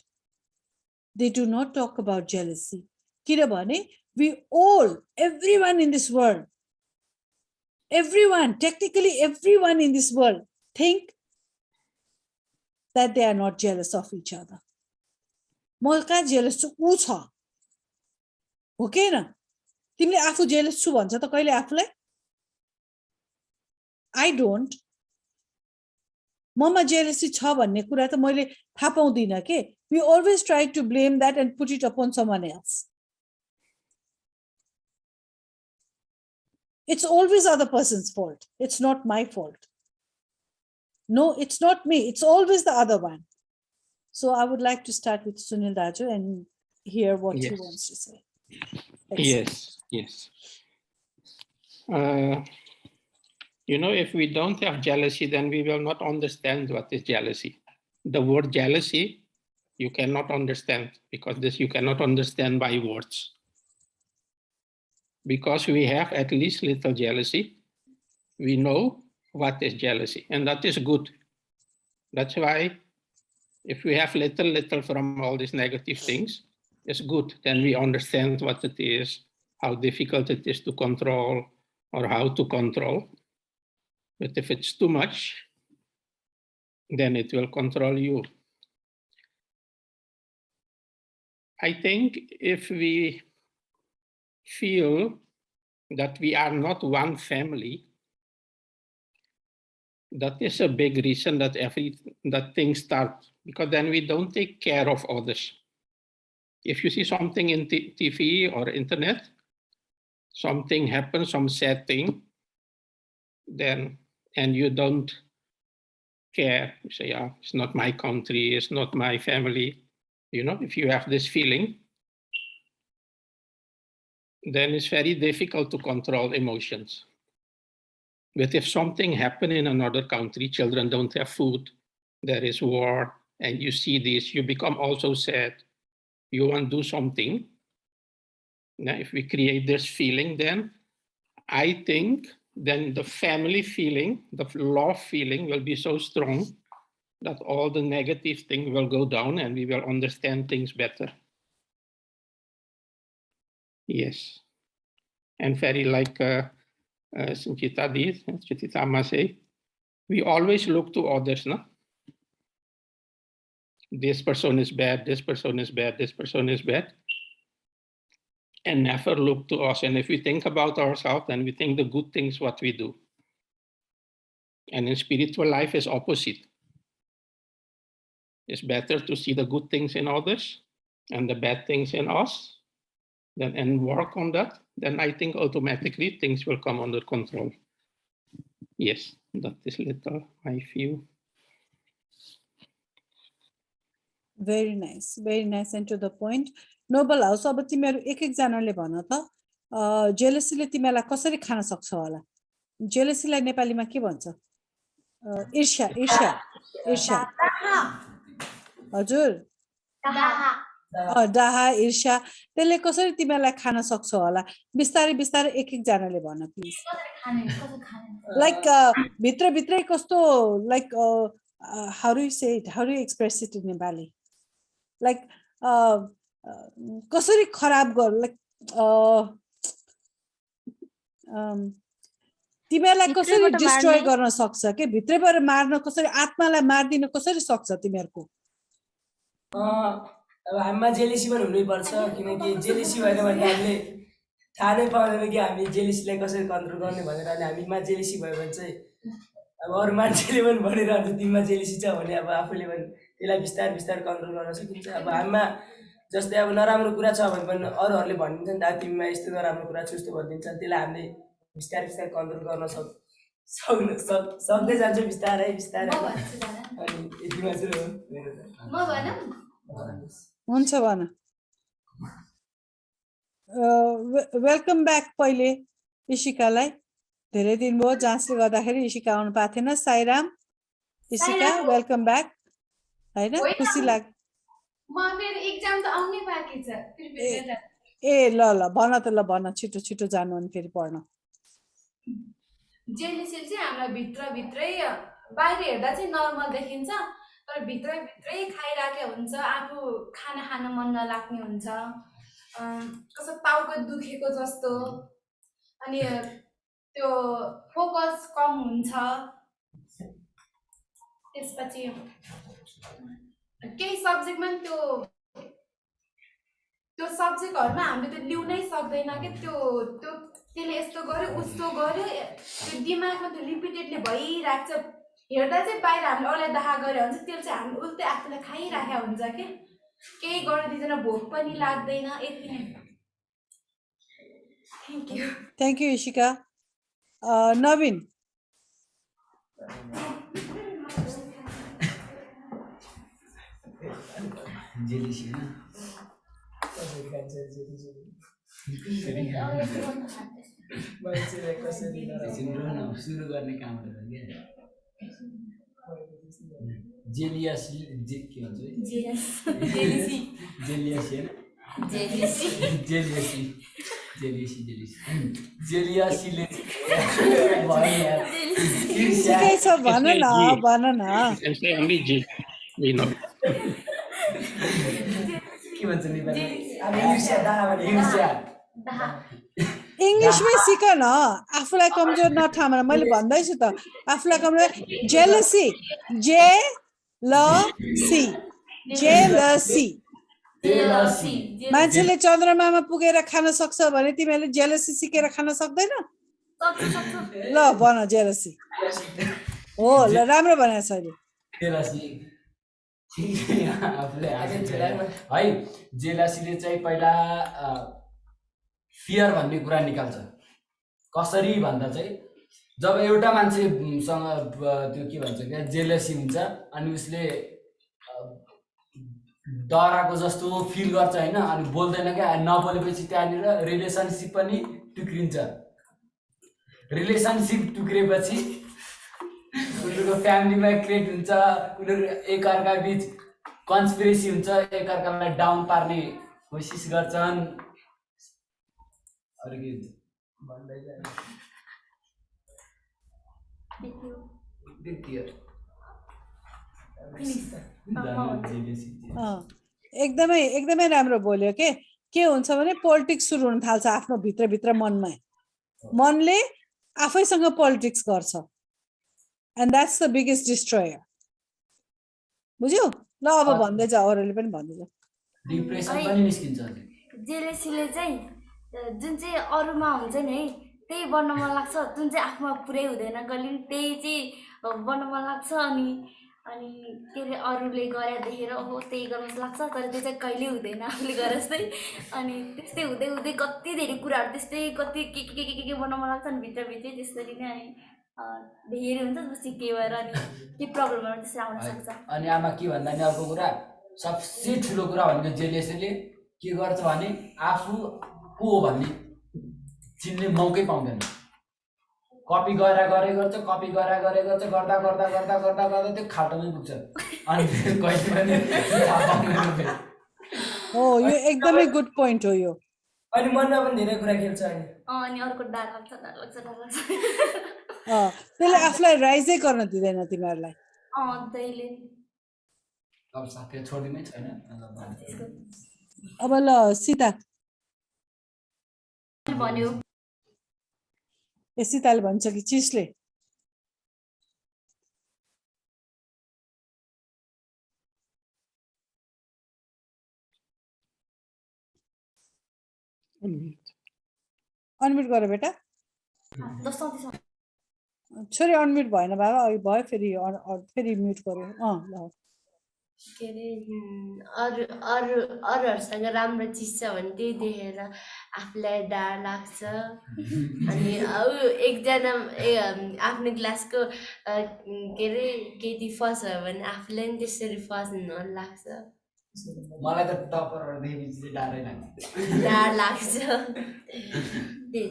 Speaker 1: they do not talk about jealousy किनभने we all everyone in this world everyone technically everyone in this world think that they are not jealous of each other म कहाँ jealous छु ऊ छ हो के न तिमीले आफू जेलस छु भन्छ त कहिले आफूलाई आई डोन्ट ममा जेलसी छ भन्ने कुरा त मैले थाहा पाउँदिन के we always try to blame that and put it upon someone else it's always other person's fault it's not my fault no it's not me it's always the other one so I would like to start with Sunil दाजु and hear what he wants to say
Speaker 2: Yes. You know, if we don't have jealousy, then we will not understand what is jealousy. The word jealousy, you cannot understand because this you cannot understand by words. Because we have at least little jealousy, we know what is jealousy, and that is good. That's why if we have little from all these negative things, it's good. Then we understand what it is, how difficult it is to control or how to control. But if it's too much, then it will control you. I think if we feel that we are not one family, that is a big reason that that things start, because then we don't take care of others. If you see something in TV or internet, something happens, some sad thing, then and you don't care, you say, yeah, it's not my country, it's not my family. You know, if you have this feeling, then it's very difficult to control emotions. But if something happened in another country, children don't have food, there is war, and you see this, you become also sad. You want to do something. Now, if we create this feeling, then I think then the family feeling, the love feeling will be so strong that all the negative things will go down and we will understand things better. Yes. And very like Sanchita did, Chititama say, we always look to others, no? This person is bad, this person is bad, this person is bad. And never look to us. And if we think about ourselves, then we think the good things what we do. And in spiritual life is opposite. It's better to see the good things in others and the bad things in us, then and work on that. Then I think automatically things will come under control. Yes, that is little my view.
Speaker 1: very nice and to the point. Noble house अब तिमीहरु एक एक जनाले भन त जेलसीले तिमीलाई कसरी खान सक्छ होला जेलसीलाई नेपालीमा के भन्छ ईर्ष्या ईर्ष्या ईर्ष्या हजुर डाहा ईर्ष्या त्यसले कसरी तिमीलाई खान सक्छ होला बिस्तारै बिस्तारै एक एक जनाले भन प्लिज लाइक भित्र भित्रै कस्तो like how do you say it how do you express it in Nepali like कसरी खराब गर लाइक तिमीलाई कसरी डिस्ट्रोय गर्न सक्छ के भित्रैबाट मार्न कसरी आत्मालाई मार्दिन कसरी सक्छ तिमीहरुको
Speaker 6: अब हामीमा जेलेसी पनि हुनै पर्छ किनकि जेलेसी भएन भने हामीले थाहा नै पाउँदैन कि हामी जेलेसीलाई कसरी कन्ट्रोल गर्ने भनेर अनि हामीमा जेलेसी भयो भने चाहिँ अब अरू मान्छेले पनि भनिरहन्छ तिमीमा जेलेसी छ भने अब आफूले पनि त्यसलाई बिस्तार बिस्तार कन्ट्रोल गर्न सकिन्छ अब हामीमा जस्तै अब नराम्रो कुरा छ भने पनि अरूहरूले भनिदिन्छ नि त तिमीमा यस्तो नराम्रो कुरा छ यस्तो भनिदिन्छ त्यसलाई हामीले बिस्तारै बिस्तारै कन्ट्रोल गर्न सक्दै जान्छ बिस्तारै बिस्तारै
Speaker 5: म भन्छु दादा
Speaker 6: अनि यति मात्र हो मेरो त
Speaker 5: म भनौँ
Speaker 1: हुन्छ भन वेलकम ब्याक पहिले इशिकालाई धेरै दिन भयो जाँचले गर्दाखेरि इशिका आउनु पाएको थिएन साईराम इशिका वेलकम ब्याक हैन खुसी लाग
Speaker 5: म मेरो एक्जाम त आउनै बाँकी छ प्रिपेयर गरेर
Speaker 1: ए ल ल भन त ल भन छिटो छिटो जानु अनि फेरि पढ्न
Speaker 5: जेलिसिल चाहिँ हामीलाई भित्रभित्रै बाहिर हेर्दा चाहिँ नर्मल देखिन्छ तर भित्रभित्रै खाइराखेको हुन्छ आफू खाना खान मन नलाग्ने हुन्छ कस्तो टाउको दुखेको जस्तो अनि त्यो फोकस कम हुन्छ त्यसपछि केही सब्जेक्टमा नि त्यो सब्जेक्टहरुमा हामीले त्यो लिउनै सक्दैन के त्यसले यस्तो गर्यो उस्तो गर्यो त्यो दिमागमा त्यो रिपिटेडली भइराख्छ हेर्दा चाहिँ बाहिर हामीले अरूलाई दाहा गरे हुन्छ त्यो चाहिँ हामी उल्टै आफूलाई खाइराखेको हुन्छ के केही गर्न दिँदैन भोक पनि लाग्दैन यति नै
Speaker 1: thank you Ishika Naveen
Speaker 7: jealousy हैन
Speaker 6: कसरी खान्छ जेलिसी
Speaker 7: एकछिन
Speaker 6: मान्छेलाई कसरी
Speaker 7: रोन सुरु गर्ने कामहरु हो के जेलियासी के भन्छ
Speaker 5: जेलिसी
Speaker 7: जेलियासी हैन
Speaker 5: जेलिसी
Speaker 7: जेलियासी जेलिसी जेलियासीले भयो यार
Speaker 1: ठिकै छ भन न भन न
Speaker 2: You can say only G. We know.
Speaker 7: के भन्छ नेपाली
Speaker 6: अब इङ्ग्लिसमा दाहा भने
Speaker 7: हिंसा
Speaker 1: इङ्ग्लिसमै सिक न आफूलाई कमजोर नठान मैले भन्दैछु त आफूलाई कमजोर जेलसी जेलसी मान्छेले चन्द्रमामा पुगेर खान सक्छ भने तिमीले जेलसी सिकेर खान सक्दैन ल भन जेलसी हो ल राम्रो भनेको छ अहिले
Speaker 7: जेलसी आफूले है जेलसीले चाहिँ पहिला फियर भन्ने कुरा निकाल्छ कसरी भन्दा चाहिँ जब एउटा मान्छेसँग त्यो के भन्छ क्या जेलसी हुन्छ अनि उसले डराको जस्तो फिल गर्छ हैन अनि बोल्दैन क्या नबोलेपछि त्यहाँनिर रिलेसनसिप पनि टुक्रिन्छ रिलेसनसिप टुक्रेपछि उनीहरूको फ्यामिलीमा क्रिएट हुन्छ उनीहरू एकअर्का बीच कन्स्पिरेसी हुन्छ एकअर्कालाई डाउन पार्ने कोसिस गर्छन् अरु के भन्दै जाने
Speaker 1: एकदमै एकदमै राम्रो बोल्यो के हुन्छ भने पोलिटिक्स सुरु हुन थाल्छ आफ्नो भित्र मनमा मनले आफैसँग पोलिटिक्स गर्छ and that's the biggest destroyer बुझ्यौ ल अब भन्दै जा अरूले पनि भन्दै जा
Speaker 7: डिप्रेसन पनि निस्किन्छ
Speaker 5: जेलेसीले चाहिँ जुन चाहिँ अरूमा हुन्छ नि है त्यही बन्न मन लाग्छ जुन चाहिँ आफूमा पुरै हुँदैन कहिले त्यही चाहिँ बन्न मन लाग्छ अनि के अरे अरूले गरे देखेर ओहो त्यही गर्न लाग्छ तर त्यो चाहिँ कहिले हुँदैन आफूले गरे जस्तै अनि त्यस्तै हुँदै हुँदै कति धेरै कुराहरू त्यस्तै कति के बन्न मन लाग्छ अनि भित्रभित्रै त्यसरी नै अनि धेरै हुन्छ त्यसपछि के भएर अनि के प्रब्लमहरू त्यसरी आउन सक्छ
Speaker 7: अनि आमा के भन्दा नि अर्को कुरा सबसे ठुलो कुरा भनेको जेलेसीले के गर्छ भने आफू को हो भन्ने चिन्ने मौकै पाउँदैन कपी गरे गर्छ कपी गरे गर्छ गर्दा त्यो खाल्टोमै पुग्छ अनि कहिले पनि थाहा पाउँदैन
Speaker 1: हो यो एकदमै गुड पोइन्ट हो यो
Speaker 6: अनि मनमा पनि धेरै कुरा खेल्छ
Speaker 5: अनि अर्को डर लाग्छ
Speaker 1: त्यसले आफूलाई राइजै गर्न दिँदैन तिमीहरूलाई
Speaker 5: दैले
Speaker 7: अब साथै छोड्दिनै छैन
Speaker 1: अब ल सीता
Speaker 5: भन्यो
Speaker 1: ए सीताले भन्छ कि चिसले अनम्युट गर बेटा छोरी अनम्युट भएन बाबा अघि भयो फेरि म्युट गर्यो ल
Speaker 8: के अरे अरूहरूसँग राम्रो चिज छ भने त्यही देखेर
Speaker 5: आफूलाई डर लाग्छ अनि एकजना आफ्नो क्लासको के अरे केटी फर्स्ट भयो भने आफूलाई नि त्यसरी फर्स्ट हुनु लाग्छ
Speaker 7: मलाई त टपरहरू देखेपछि चाहिँ डरै लाग्छ
Speaker 5: डर लाग्छ त्यही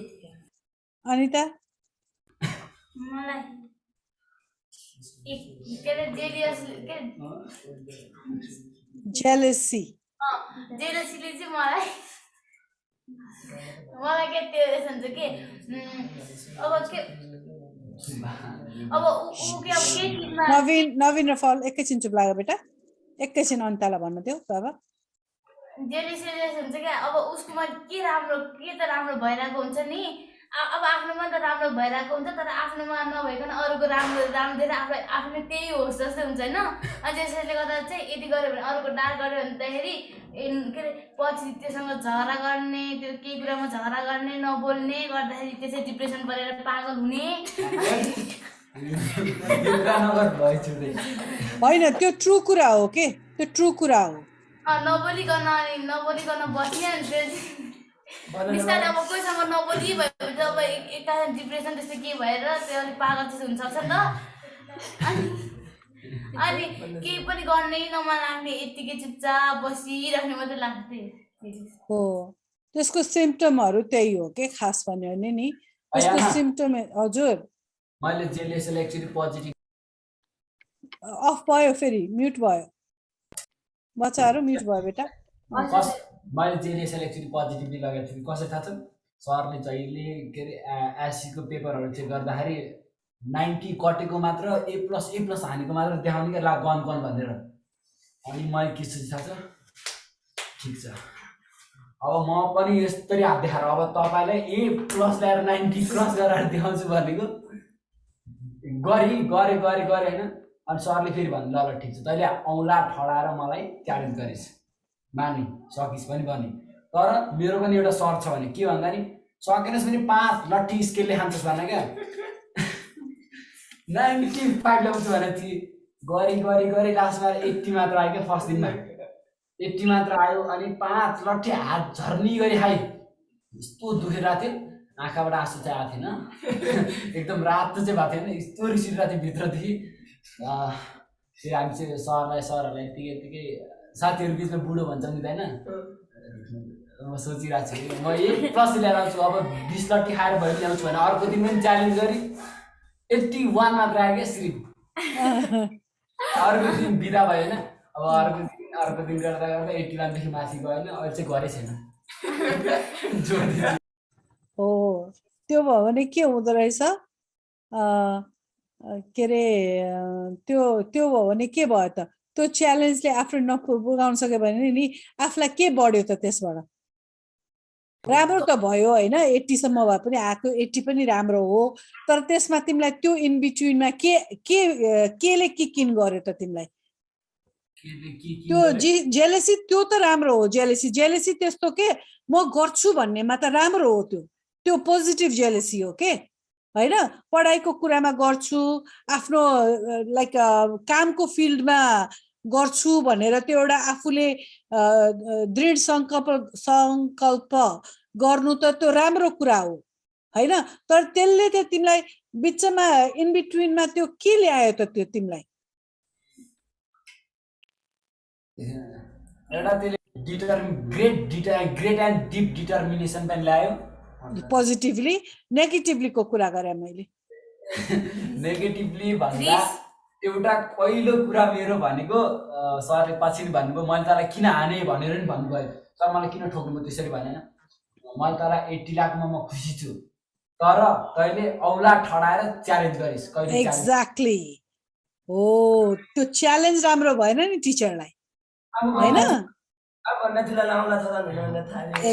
Speaker 1: अनिता
Speaker 5: मलाई के अरे
Speaker 1: जेलेसी
Speaker 5: जेलसीले चाहिँ मलाई मलाई के त्यो हुन्छ के अब के अब ऊ के अब के चिजमा
Speaker 1: नवीन र फल एकैछिन चुप लाग्यो बेटा एकैछिन अनितालाई भन्नु थियो बाबा
Speaker 5: जेलिसीले हुन्छ क्या अब उसकोमा के त राम्रो भइरहेको हुन्छ नि अब आफ्नोमा त राम्रो भइरहेको हुन्छ तर आफ्नोमा नभइकन अरूको राम्रो देखेर आफूलाई आफ्नो त्यही होस् जस्तै हुन्छ होइन अनि त्यसैले गर्दा चाहिँ यति गऱ्यो भने अरूको डार गऱ्यो भन्दाखेरि के अरे पछि त्योसँग झगडा गर्ने त्यो केही कुरामा झगडा गर्ने नबोल्ने गर्दाखेरि त्यसै डिप्रेसन परेर पागल हुने
Speaker 1: होइन त्यो ट्रु कुरा हो के त्यो ट्रु कुरा हो
Speaker 5: नबोलिकन बस्ने अनि बिस्तारै अब कोहीसँग नबोली भयो जब एकताल डिप्रेसन त्यस्तो के भएर त्यो अलिक पागल चाहिँ हुनसक्छ नि त अनि केही पनि गर्नै नमन लाग्ने यत्तिकै चुपचाप बसिराख्ने मात्रै लाग्छ
Speaker 1: हो त्यसको सिम्पटमहरू त्यही हो के खास भन्यो भने नि त्यसको सिम्पटम हजुर
Speaker 7: मैले जेलिएसएल एक्चुअली पोजिटिभ
Speaker 1: अफ भयो फेरि म्युट भयो बच्चाहरू म्युट भयो बेटा
Speaker 7: मैले जेलिएसएल एक्चुअली पोजिटिभली लगेको थिएँ कसरी थाहा छ सरले जहिले के अरे एससीको पेपरहरू चेक गर्दाखेरि 90 कटेको मात्र ए+ हानेको मात्र देखाउने क्या ला गन भनेर अनि मैले के सोचेँ थाहा छ ठिक छ अब म पनि यस्तरी हात देखाएर अब तपाईँलाई ए+ ल्याएर 90 क्रस गरेर देखाउँछु भनेको गरे होइन अनि सरले फेरि भन्नु ल ठिक छ तैँले औँला ठडाएर मलाई च्यालेन्ज गरिस् माने सकिस् पनि भने तर मेरो पनि एउटा सर्ट छ भने के भन्दा नि सकेनस् भने 5 लट्ठी स्केलले खान्छस् भने क्या 95 ल्याउँछु भने चाहिँ गरी लास्टमा 80 मात्र आयो क्या फर्स्ट दिनमा 80 मात्र आयो अनि 5 लट्ठी हात झर्नी गरी खाएँ यस्तो दुखिरहेको थियो आँखाबाट आँसु चाहिँ आएको थिएन एकदम रातो चाहिँ भएको थिएन यस्तो रिसिरहेको थियो भित्रदेखि फेरि हामी चाहिँ सरहरूलाई यत्तिकै साथीहरू बिचमा बुढो भन्छ नि त होइन म सोचिरहेको छु म ए+ ल्याएर आउँछु अब 20 लट्ठी खाएर भयो ल्याउँछु भने अर्को दिन पनि च्यालेन्ज गरी 81 मात्र आयो क्या श्री अर्को दिन बिदा भयो होइन अब अर्को दिन गर्दा 81देखि माथि गयो होइन अहिले चाहिँ घरै छैन
Speaker 1: हो त्यो भयो भने के हुँदो रहेछ के अरे त्यो भयो भने के भयो त त्यो च्यालेन्जले आफ्नो नपुगाउन सक्यो भने नि आफूलाई के बढ्यो त त्यसबाट राम्रो त भयो होइन 80 सम्म भए पनि आएको 80 पनि राम्रो हो तर त्यसमा तिमीलाई त्यो इन बिट्विनमा केले किन गर्यो त तिमीलाई त्यो जेलेसी त्यो त राम्रो हो जेलेसी त्यस्तो के म गर्छु भन्नेमा त राम्रो हो त्यो पोजिटिभ जेलेसी हो के होइन पढाइको कुरामा गर्छु आफ्नो लाइक कामको फिल्डमा गर्छु भनेर त्यो एउटा आफूले दृढ सङ्कल्प गर्नु त त्यो राम्रो कुरा हो होइन तर त्यसले त तिमीलाई बिचमा इन बिट्विनमा त्यो के ल्यायो त त्यो तिमीलाई
Speaker 7: एउटा त्यसले ग्रेट एन्ड डिप डिटर्मिनेसन पनि ल्यायो
Speaker 1: पोजिटिभली नेगेटिभलीको कुरा गरे मैले
Speaker 7: नेगेटिभली भन्दा एउटा पहिलो कुरा मेरो भनेको सरले पछि भन्नुभयो मैले तँलाई किन हाने भनेर नि भन्नुभयो सर मलाई किन ठोक्नुभयो त्यसरी भनेन मैले तँलाई 80 लाखमा म खुसी छु तर तैँले औँला ठडाएर च्यालेन्ज गरिस् कहिले
Speaker 1: एक्ज्याक्टली हो त्यो च्यालेन्ज राम्रो भएन नि टिचरलाई हैन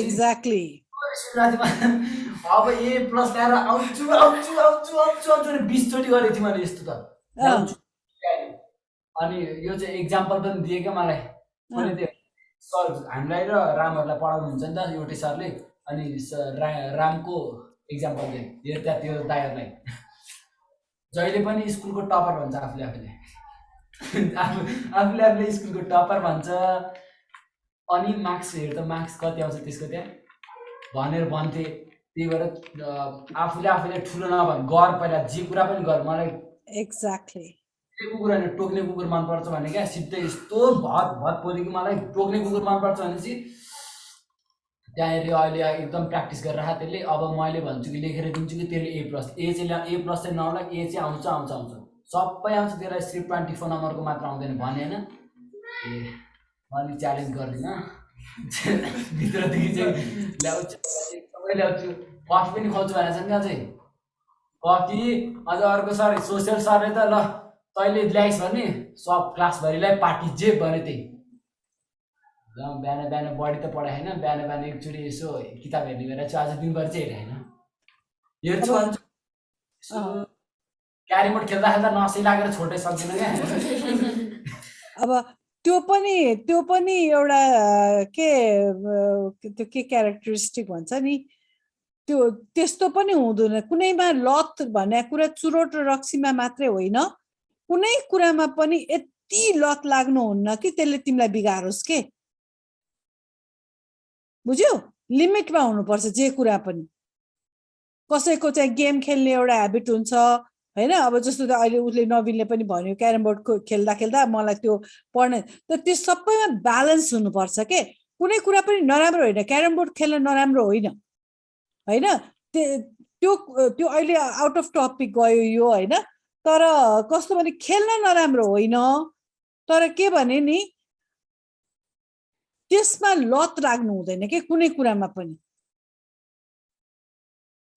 Speaker 1: एक्ज्याक्टली
Speaker 7: अब ए+ ल्याएर आउँछु 20 चोटि गरेको थिएँ मैले यस्तो त अनि यो चाहिँ एक्जाम्पल पनि दिए क्या मलाई मैले त्यो सर हामीलाई र रामहरूलाई पढाउनु हुन्छ नि त एउटै सरले अनि रामको एक्जाम्पल दिए त्यो दाइहरूलाई जहिले पनि स्कुलको टपर भन्छ आफूले स्कुलको टपर भन्छ अनि मार्क्स हेर्दा मार्क्स कति आउँछ त्यसको त्यहाँ भनेर भन्थे। त्यही भएर आफूले ठुलो नभन् गर, पहिला जे कुरा पनि गर। मलाई
Speaker 1: एक्ज्याक्टली
Speaker 7: कुकुर होइन टोक्ने कुकुर मनपर्छ भने क्या सिधै यस्तो भत भत पोल्यो कि मलाई टोक्ने कुकुर मनपर्छ भनेपछि त्यहाँनिर अहिले एकदम प्र्याक्टिस गरेर राख त्यसले। अब मैले भन्छु कि लेखेर दिन्छु कि त्यसले A+ चाहिँ नआउला, A चाहिँ आउँछ सबै आउँछ, त्यसलाई सिर्फ 24 नम्बरको मात्र आउँदैन भने होइन। मैले च्यालेन्ज गर्दिनँ भित्रदेखि चाहिँ ल्याउँछु, सबै ल्याउँछु। कफी पनि खुवाउँछु भनेको छ नि अझै कफी। अझ अर्को सर सोसियल सरले त ल तैँले ल्याइस् भने सब क्लासभरिलाई पार्टी जे भने त्यही। बिहान बढी त पढाइ होइन, बिहान एकचोटि यसो किताब हेर्ने गरेर चाहिँ आज दिनभरि चाहिँ हेरेँ होइन, हेर्छु भन्छु क्यारिमोट खेल्दा नसै लागेर छोड्दै सक्दिनँ क्या।
Speaker 1: अब त्यो पनि एउटा त्यो के क्यारेक्टरिस्टिक भन्छ नि, त्यो त्यस्तो पनि हुँदैन। कुनैमा लत भन्ने कुरा चुरोट र रक्सीमा मात्रै होइन, कुनै कुरामा पनि यति लत लाग्नुहुन्न कि त्यसले तिमीलाई बिगारोस् के। बुझ्यौ? लिमिटमा हुनुपर्छ जे कुरा पनि। कसैको चाहिँ गेम खेल्ने एउटा ह्याबिट हुन्छ होइन। अब जस्तो अहिले उसले नवीनले पनि भन्यो क्यारम बोर्ड खेल्दा खेल्दा मलाई त्यो पढ्ने, तर त्यो सबैमा ब्यालेन्स हुनुपर्छ के। कुनै कुरा पनि नराम्रो होइन, क्यारम बोर्ड खेल्न नराम्रो होइन होइन। त्यो अहिले आउट अफ टपिक गयो यो होइन। तर कस्तो भने खेल्न नराम्रो होइन, तर के भने नि त्यसमा लत लाग्नु हुँदैन के कुनै कुरामा पनि।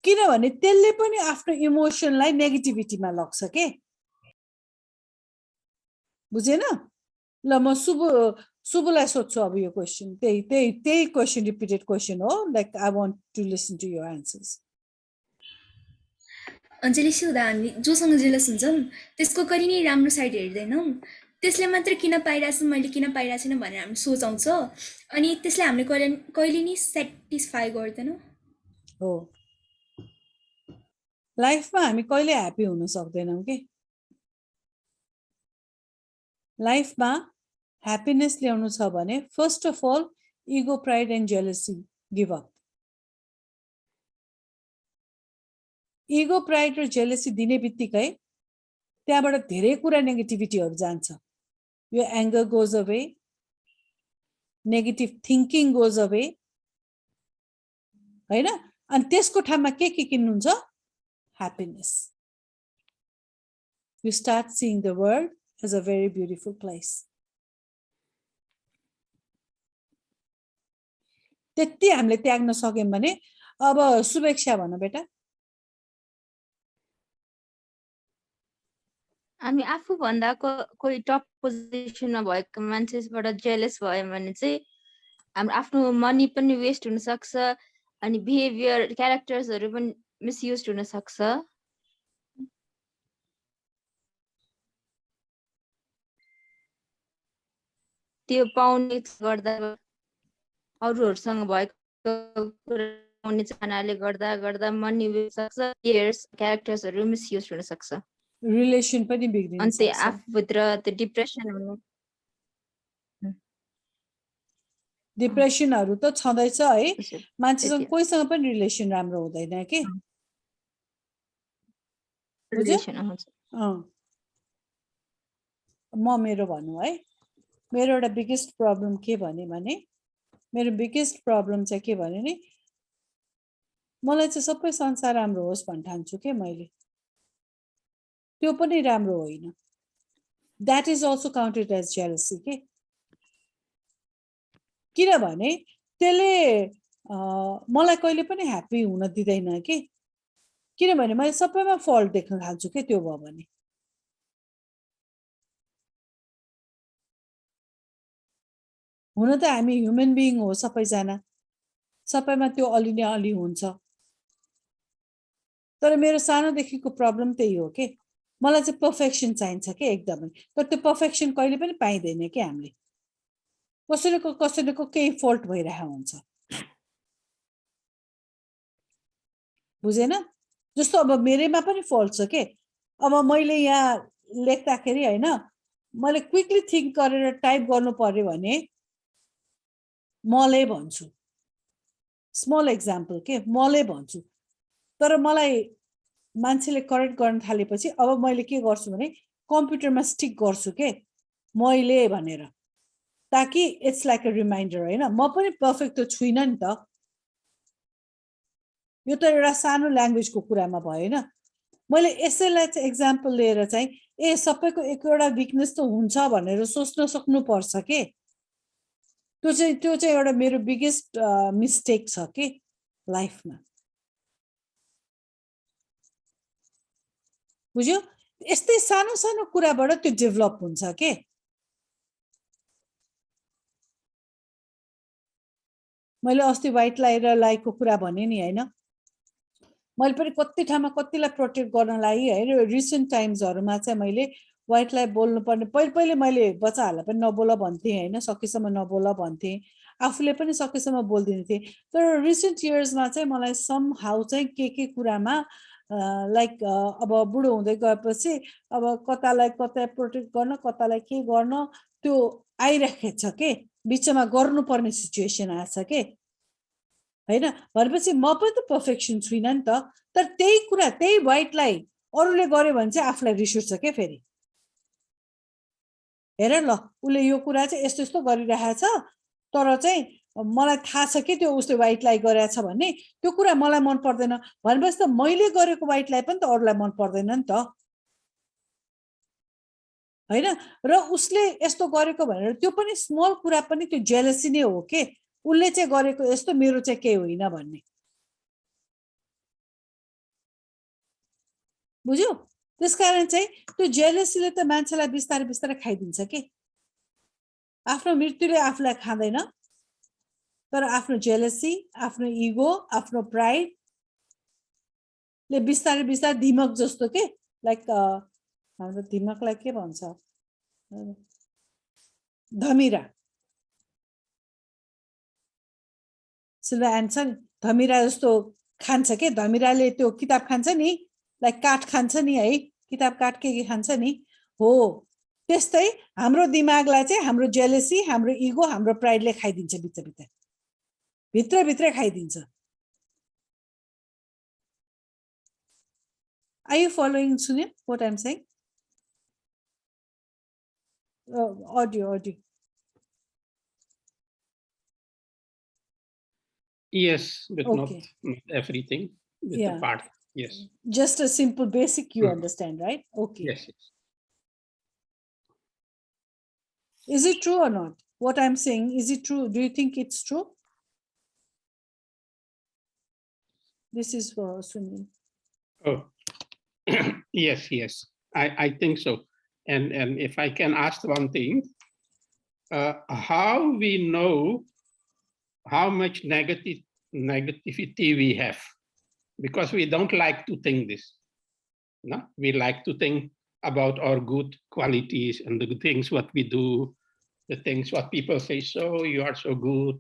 Speaker 1: किनभने त्यसले पनि आफ्नो इमोसनलाई नेगेटिभिटीमा लग्छ के। बुझेन? ल म शुभलाई सोध्छु अब यो क्वेसन। त्यही क्वेसन, रिपिटेड क्वेसन हो। Like I want to listen to your answers.
Speaker 3: Jealousy हुँदा हामी जोसँग जेलस हुन्छौँ त्यसको कहिले नै राम्रो साइड हेर्दैनौँ। त्यसले मात्र किन पाइरहेछ, मैले किन पाइरहेको छैन भनेर हामी सोचाउँछ, अनि त्यसले हामीले कहिले नै सेटिस्फाई गर्दैनौँ।
Speaker 1: हो, लाइफमा हामी कहिले ह्याप्पी हुन सक्दैनौँ कि। लाइफमा ह्याप्पिनेस ल्याउनु छ भने first of all ego, pride and jealousy give up. Ego, pride र जेलसी दिने बित्तिकै त्यहाँबाट धेरै कुरा नेगेटिभिटीहरू जान्छ। यो anger goes away, negative thinking goes away होइन। अनि त्यसको ठाउँमा के किन्नुहुन्छ? Happiness. You start seeing the world as a very beautiful place. त्यति हामीले त्याग्न सक्यौँ भने अब शुभेच्छा भन बेटा।
Speaker 4: हामी आफूभन्दा कोही टप पोजिसनमा भएको मान्छेबाट जेलस भयो भने चाहिँ हाम्रो आफ्नो मनी पनि वेस्ट हुन सक्छ, अनि बिहेभियर क्यारेक्टर्सहरू पनि मिसयुज हुन सक्छ। त्यो पाउने गर्दा अरूहरूसँग भएको कुरा पाउने चाहनाले गर्दा मनी वेस्ट सक्छ, क्यारेक्टर्सहरू मिसयुज हुन सक्छ,
Speaker 1: रिलेसन पनि बिग्रिन
Speaker 4: अनि त्यो
Speaker 1: सक्छ।
Speaker 4: आफूभित्र त्यो डिप्रेसन हुनु।
Speaker 1: डिप्रेसनहरू त छँदैछ है, मान्छेसँग कोहीसँग पनि रिलेसन राम्रो हुँदैन के। बुझ्यो? म मेरो भनौँ है, मेरो एउटा बिगेस्ट प्रब्लम के भने मेरो बिगेस्ट प्रब्लम चाहिँ के भने नि, मलाई चाहिँ सबै संसार राम्रो होस् भन्न ठान्छु के मैले। त्यो पनि राम्रो होइन। That is also counted as jealousy के। किनभने त्यसले मलाई कहिले पनि ह्याप्पी हुन दिँदैन कि। किनभने मैले सबैमा फल्ट देख्न थाल्छु के त्यो भयो भने। हुन त हामी ह्युमन बिइङ हो सबैजना, सबैमा त्यो अलि न अलि हुन्छ। तर मेरो सानोदेखिको प्रब्लम त्यही हो के, मलाई चाहिँ पर्फेक्सन चाहिन्छ के एकदमै। तर त्यो पर्फेक्सन कहिले पनि पाइँदैन कि हामीले। कसैको केही फल्ट भइरहेको हुन्छ। बुझेन? जस्तो अब मेरैमा पनि फल्ट छ के। अब मैले यहाँ लेख्दाखेरि होइन, मैले क्विकली थिङ्क गरेर टाइप गर्नु पर्यो भने मले भन्छु, स्मल एक्जाम्पल के मैले भन्छु तर मलाई मान्छेले करेक्ट गर्न थालेपछि अब मैले के गर्छु भने कम्प्युटरमा स्टिक गर्छु के मैले भनेर ताकि इट्स लाइक अ रिमाइन्डर हैन म पनि पर्फेक्ट त छुइनँ नि त यो त एउटा सानो ल्याङ्ग्वेजको कुरामा भयो हैन मैले यसैलाई चाहिँ एक्जाम्पल लिएर चाहिँ ए सबैको एक एउटा विकनेस त हुन्छ भनेर सोच्न सक्नु पर्छ के त्यो चाहिँ एउटा मेरो बिगेस्ट मिस्टेक छ के लाइफमा बुझ्यो यस्तै सानो सानो कुराबाट त्यो डेभलप हुन्छ के मैले अस्ति व्हाइट लाई र लाइको कुरा भने नि हैन मैले पनि कति ठाउँमा कतिलाई प्रोटेक्ट गर्न लागि है रिसेन्ट टाइम्सहरुमा चाहिँ मैले व्हाइट लाई बोल्नु पर्ने पहिले मैले बच्चाहरुलाई पनि नबोल भन्थे हैन सकेसम्म नबोल भन्थे आफूले पनि सकेसम्म बोल्दिन्थे तर रिसेन्ट इयर्समा चाहिँ मलाई सम हाउ चाहिँ के कुरामा लाइक अब बुढो हुँदै गएपछि अब कतालाई कतै प्रोटेक्ट गर्न कतालाई के गर्न त्यो आइराखेको छ के बिचमा गर्नुपर्ने सिचुएसन आछ के हैन भनेपछि म पनि त पर्फेक्सन छुइनँ नि त तर त्यही कुरा त्यही व्हाइटलाई अरूले गर्यो भने चाहिँ आफुलाई रिस उठ्छ के फेरि हेर ल उले यो कुरा चाहिँ यस्तो यस्तो गरिरहेछ तर चाहिँ मलाई थाहा छ कि त्यो उसले व्हाइटलाई गरेछ भन्ने त्यो कुरा मलाई मन पर्दैन भनेपछि त मैले गरेको व्हाइटलाई पनि त अरूलाई मन पर्दैन नि त हैन र उसले यस्तो गरेको भनेर त्यो पनि स्मल कुरा पनि त्यो जेलसी नै हो के उले चाहिँ गरेको यस्तो मेरो चाहिँ के होइन भन्ने बुझ्यौ त्यसकारण चाहिँ त्यो जेलसीले त मान्छेलाई बिस्तारै बिस्तारै खाइदिन्छ के आफ्नो मृत्युले आफुलाई खाँदैन तर आफ्नो जेलसी आफ्नो इगो आफ्नो प्राइड ले बिस्तारै बिस्तारै धिमक जस्तो के लाइक हाम्रो धिमकलाई के भन्छ धमिरा सिल्भा एन्सन धमिरा जस्तो खान्छ के धमिराले त्यो किताब खान्छ नि लाइक काठ खान्छ नि है किताब काठ के खान्छ नि हो त्यस्तै हाम्रो दिमागलाई चाहिँ हाम्रो जेलसी हाम्रो इगो हाम्रो प्राइडले खाइदिन्छ भित्र भित्र खाइदिन्छ Are you following, Sunil, what I'm saying? Audio.
Speaker 2: Yes, but
Speaker 1: Okay.
Speaker 2: not everything. With
Speaker 1: Yeah.
Speaker 2: the part. Yes.
Speaker 1: Just a simple basic you understand, right? Okay.
Speaker 2: Yes.
Speaker 1: Is it true or not? What I'm saying, is it true? Do you think it's true? This is for Sunil.
Speaker 2: Oh, yes. I think so. And if I can ask one thing, how we know how much negativity we have? Because we don't like to think this. No, we like to think about our good qualities and the good things what we do, the things what people say. So you are so good,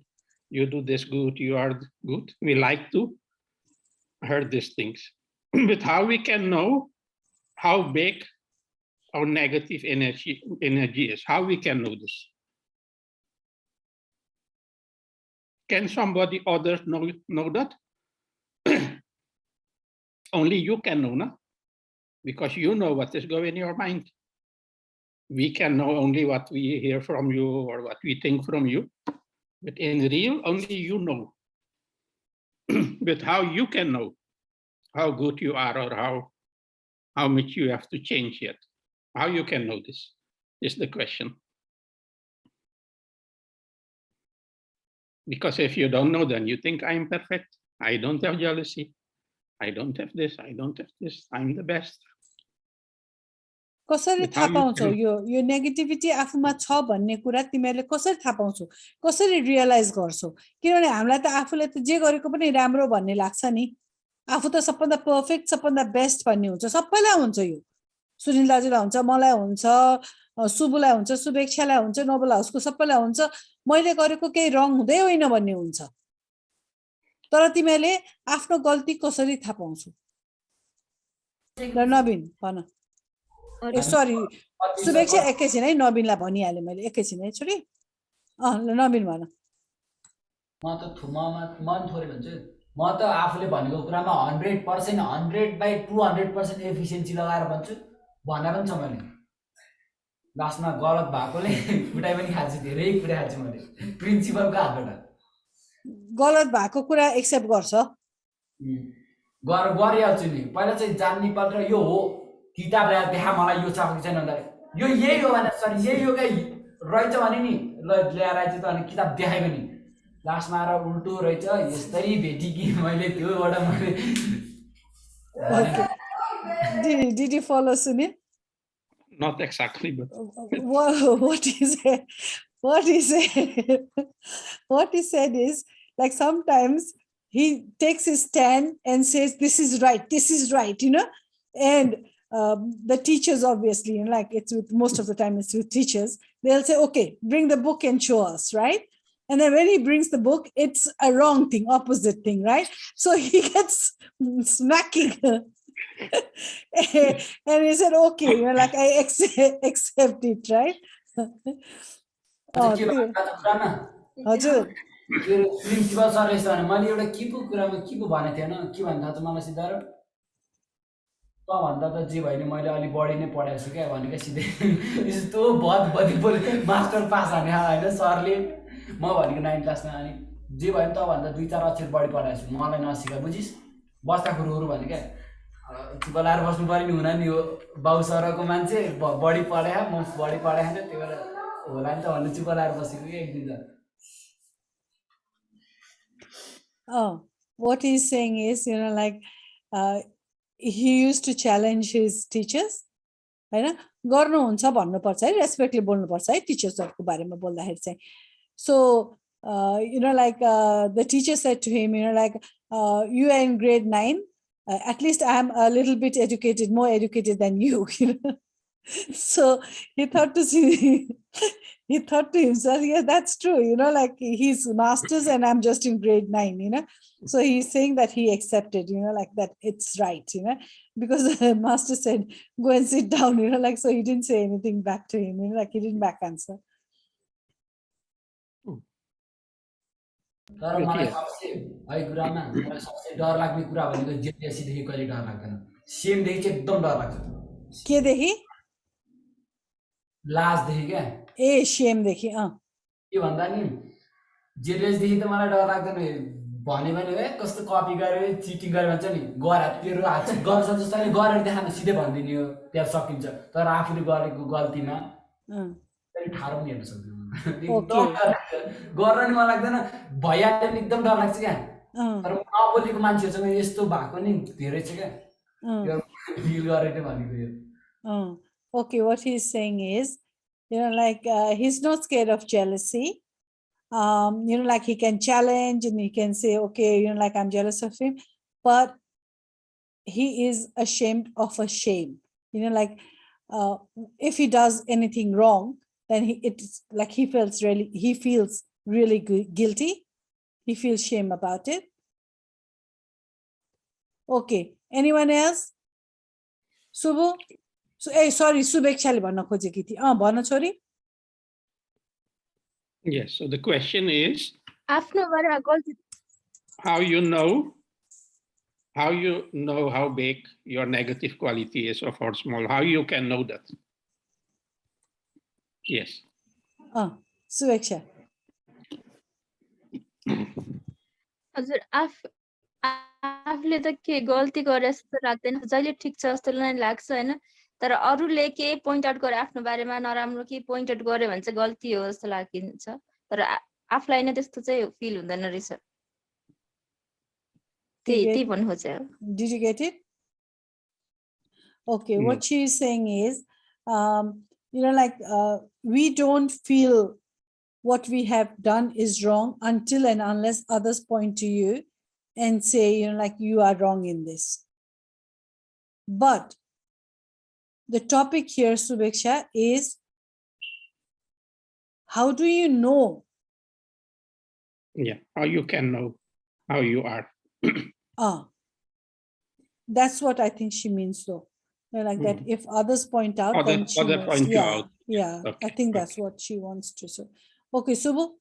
Speaker 2: you do this good, you are good. We like to hear these things. But how we can know how big our negative energy is? How we can know this? Can somebody others know that? Only you can know, no? Because you know what is going in your mind. We can know only what we hear from you or what we think from you. But in real, only you know. But how you can know how good you are or how much you have to change yet? How you can know this is the question. Because if you don't know, then you think I'm perfect. I don't have jealousy. I don't have this. I don't have this. I'm the best.
Speaker 1: कसरी थाहा पाउँछौ यो negativity आफूमा छ भन्ने कुरा तिमीले कसरी थाहा पाउँछौ कसरी रियलाइज गर्छौ किनभने हामीलाई त आफूले त जे गरेको पनि राम्रो भन्ने लाग्छ नि आफू त सबभन्दा पर्फेक्ट सबभन्दा बेस्ट भन्ने हुन्छ सबैलाई हुन्छ यो सुनिल दाजुलाई हुन्छ मलाई हुन्छ सुबुलाई हुन्छ सुवेक्षालाई हुन्छ नोबल हाउसको सबैलाई हुन्छ मैले गरेको केही रङ हुँदै होइन भन्ने हुन्छ तर तिमीले आफ्नो गल्ती कसरी थाहा पाउँछौ र नवीन भन सरी सुवेक्षा एकैछिन है नवीनलाई भनिहालेँ मैले एकैछिन है छोरी ल नवीन भन
Speaker 7: म पनि थोरै भन्छु म त आफूले भनेको कुरामा 100% 100/200% एफिसियन्सी लगाएर भन्छु भनेर पनि छ मैले लास्टमा गलत भएकोले कुटाइ पनि खान्छु धेरै कुरा खान्छु मैले प्रिन्सिपलको हातबाट
Speaker 1: गलत भएको कुरा एक्सेप्ट गर्छ
Speaker 7: गरिहाल्छु नि पहिला चाहिँ जान्ने पत्र यो हो किताब ल्याएर देखा मलाई यो छ कि छैन भन्दा यो यही हो भने सर यही हो क्या रहेछ भने नि ल ल्याएर आइज त अनि किताब देखाएको नि लास्टमा आएर उल्टो रहेछ यस्तै भेटी कि मैले त्योबाट मैले
Speaker 1: Did you follow, Sunil?
Speaker 2: Not exactly, but
Speaker 1: What he said is, like, sometimes he takes his stand and says, this is right, you know, and the teachers, obviously, you know, like, it's with most of the time it's with teachers, they'll say, okay, bring the book and show us, right? And then when he brings the book, it's a wrong thing, opposite thing, right? So he gets smacking. And he said, okay, you know, like, I accept it, right? हजुर
Speaker 7: principal sir रहेछ भने मैले एउटा के पो कुरामा के पो भनेको थिएन के भन्न थाहा छ मलाई सिधा र भन्दा त जे भयो नि मैले अलि बढी नै पढाएको छु क्या भनेको सिधै यस्तो बदी बोले मास्टर पास हाने होइन सरले म भनेको 9 क्लासमा अनि जे भयो नि त भन्दा 2-4 अक्षर बढी पढाएको छु मलाई नसिका बुझिस् बस्दा खुरुहरू भने क्या चुप लाएर बस्नु पर्यो नि हुन नि हो बाउ सरको मान्छे बढी पढाए म बढी पढाएन त्यही भएर होला नि त भन्नु चुप लाएर बसेको कि एक दिन त
Speaker 1: what he's saying is, you know, like, he used to challenge his teachers, हैन गर्नुहुन्छ भन्नुपर्छ है रेस्पेक्टले बोल्नुपर्छ है टिचर्सहरुको बारेमा बोल्दाखेरि चाहिँ so you know, like, the teacher said to him, you know, like, you are in grade 9, at least I am a little bit educated, more educated than you, you know. So he thought to himself, yeah, that's true, you know, like, he's masters and I'm just in grade 9, you know. So he's saying that he accepted, you know, like, that it's right, you know, because the master said, go and sit down, you know, like, so he didn't say anything back to him, you know, like, he didn't back answer.
Speaker 7: तर मलाई सबसे है कुरामा मलाई सबसे डर लाग्ने कुरा भनेको जेएससी देखि कहिले डर लाग्दैन सेम देखि चाहिँ एकदम डर लाग्छ
Speaker 1: के देखि
Speaker 7: लाज देखि क्या
Speaker 1: ए सेम देखि
Speaker 7: के भन्दा नि जेएस देखि त मलाई डर लाग्दैन भने भने ए कस्तो कपी गरे चिटिङ गरे भन्छ नि गरे तेरो हात गर्छ जस्तै गरेर देखाउन सिधै भन्दिने हो त्यहाँ सकिन्छ तर आफूले गरेको गल्तीमा त्यही ठाडो पनि हेर्न सक्दैन गर्न नि मन लाग्दैन भइहाल्यो नि एकदम डर लाग्छ क्या तर नबोलेको मान्छेहरुसँग यस्तो भएको नि धेरै छ क्या यो फिल गरेर भनेको यो
Speaker 1: okay, what he's saying is, you know, like, he's not scared of jealousy. You know, like, he can challenge and he can say, okay, you know, like, I'm jealous of him, but he is ashamed of a shame, you know, like, if he does anything wrong, then it's like he feels really guilty. He feels shame about it. Okay, anyone else? Subhu? Sorry, Subekshale bhanna khojeki thi. Bhanna chori.
Speaker 2: Yes, so the question is, how you know how big your negative quality is or how small, how you can know that? Yes.
Speaker 1: Subeksha.
Speaker 4: हजुर आफूले त के गल्ती गरे जस्तो लाग्दैन जहिले ठिक छ जस्तो नै लाग्छ हैन तर अरूले के पोइन्ट आउट गरे आफ्नो बारेमा नराम्रो के पोइन्ट आउट गरे भने चाहिँ गल्ती हो जस्तो लागिन्छ तर आफुलाई नै त्यस्तो चाहिँ फिल हुँदैन रहेछ त्यही भन्नु खोजेँ
Speaker 1: Did you get it? Okay, what she is saying is, you know, like, we don't feel what we have done is wrong until and unless others point to you and say, you know, like, you are wrong in this. But the topic here, Subeksha, is how do you know?
Speaker 2: Yeah, how you can know how you are.
Speaker 1: That's what I think she means, though. You know, like, that if others point out, then she knows.
Speaker 2: Point you out.
Speaker 1: Yeah, okay, I think that's what she wants to say. Okay, Subhu?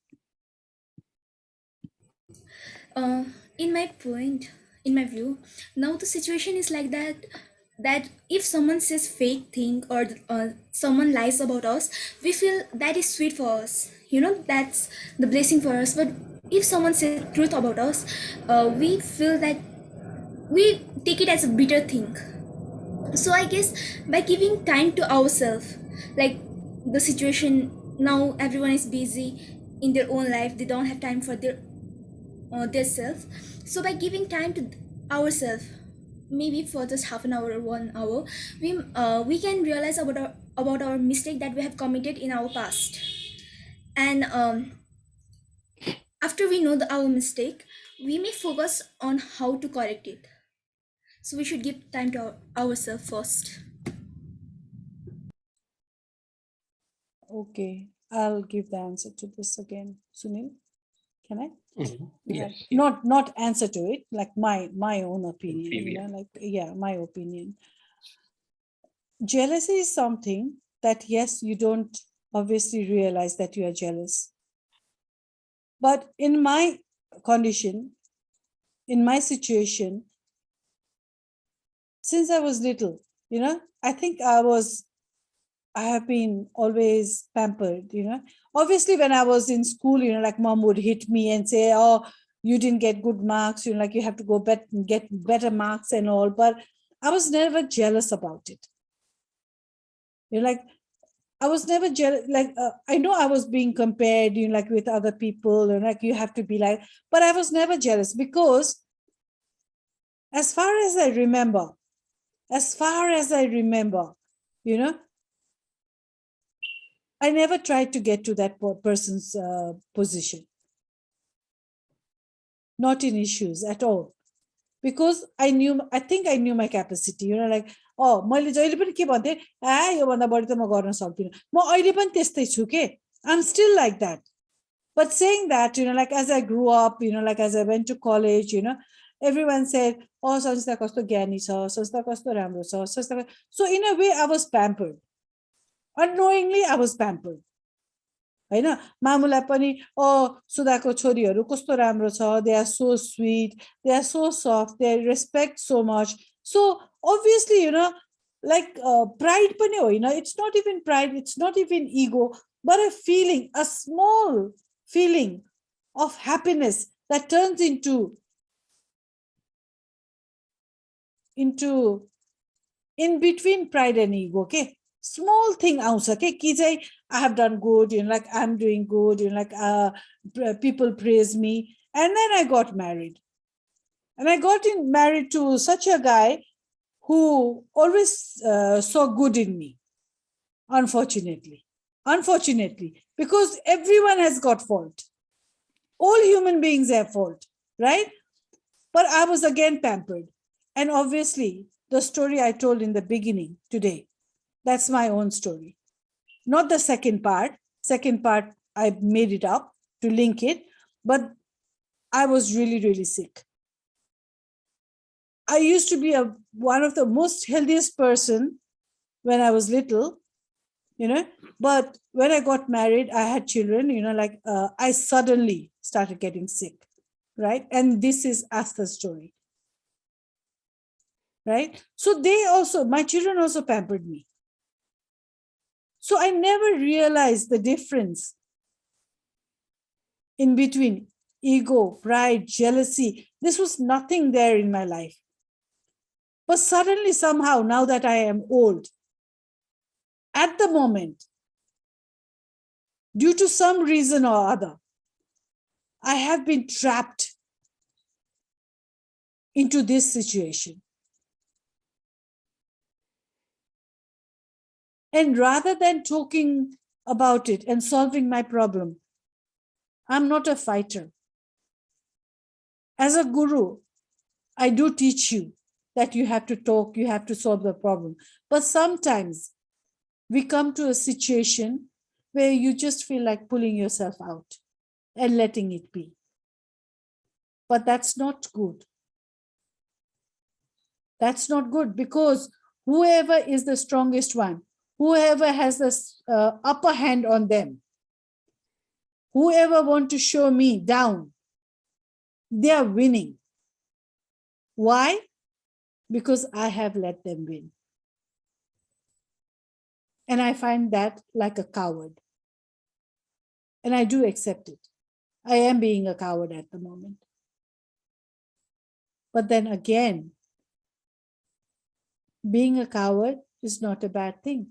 Speaker 3: In my point, in my view, now the situation is like that if someone says fake thing or someone lies about us, we feel that is sweet for us. That's the blessing for us. But if someone says truth about us, we feel that we take it as a bitter thing. So I guess by giving time to ourselves, like the situation now, everyone is busy in their own life. They don't have time for their self. So by giving time to ourselves, maybe for just half an hour or 1 hour, we can realize about our mistake that we have committed in our past. And after we know our mistake, we may focus on how to correct it. So we should give time to ourselves first.
Speaker 1: Okay, I'll give the answer to this again. Sunil, can I?
Speaker 2: Yes.
Speaker 1: Not answer to it, like my own opinion,
Speaker 2: Opinion.
Speaker 1: my opinion. Jealousy is something that, yes, you don't obviously realize that you are jealous. But in my condition, in my situation, since I was little, I think I have been always pampered, Obviously, when I was in school, like mom would hit me and say, oh, you didn't get good marks, like you have to go get better marks and all. But I was never jealous about it. Like, I was never jealous. Like, I know I was being compared, like with other people, and like you have to be like, but I was never jealous because as far as I remember, I never tried to get to that person's position. Not in issues at all. Because I think I knew my capacity, like, oh, मैले जहिले पनि के भन्थे, योभन्दा बढी त म गर्न सक्दिनँ, म अहिले पनि त्यस्तै छु के, I'm still like that. But saying that, like as I grew up, like as I went to college, everyone said, oh, Sanjita kasto gyani cha, Sanjita kasto राम्रो छ, Sanjita. So in a way, I was pampered. Unknowingly, I was pampered. हैन, मामुलाई पनि सुधाको छोरीहरू कस्तो राम्रो छ, they are so sweet, they are so soft, they respect so much. So obviously, like pride पनि होइन, it's not even pride, it's not even ego, but a feeling, a small feeling of happiness that turns into in between pride and ego, okay? Small thing आउँछ के कि चाहिँ I have done good, like I'm doing good, like people praise me. And then I got married. And I got married to such a guy who always saw good in me, unfortunately. Because everyone has got fault. All human beings have fault, right? But I was again pampered. And obviously, the story I told in the beginning today, that's my own story. Not the second part. Second part, I made it up to link it. But I was really, really sick. I used to be one of the most healthiest person when I was little, but when I got married, I had children, like I suddenly started getting sick, right? And this is Asta's story, right? So my children also pampered me. So I never realized the difference in between ego, pride, jealousy. This was nothing there in my life. But suddenly, somehow, now that I am old, at the moment, due to some reason or other, I have been trapped into this situation. And rather than talking about it and solving my problem, I'm not a fighter. As a guru, I do teach you that you have to talk, you have to solve the problem. But sometimes we come to a situation where you just feel like pulling yourself out and letting it be. But that's not good. That's not good, because whoever is the strongest one, whoever has the upper hand on them, whoever want to show me down, They are winning. Why? Because I have let them win. And I find that like a coward. And I do accept it. I am being a coward at the moment. But then again, being a coward is not a bad thing.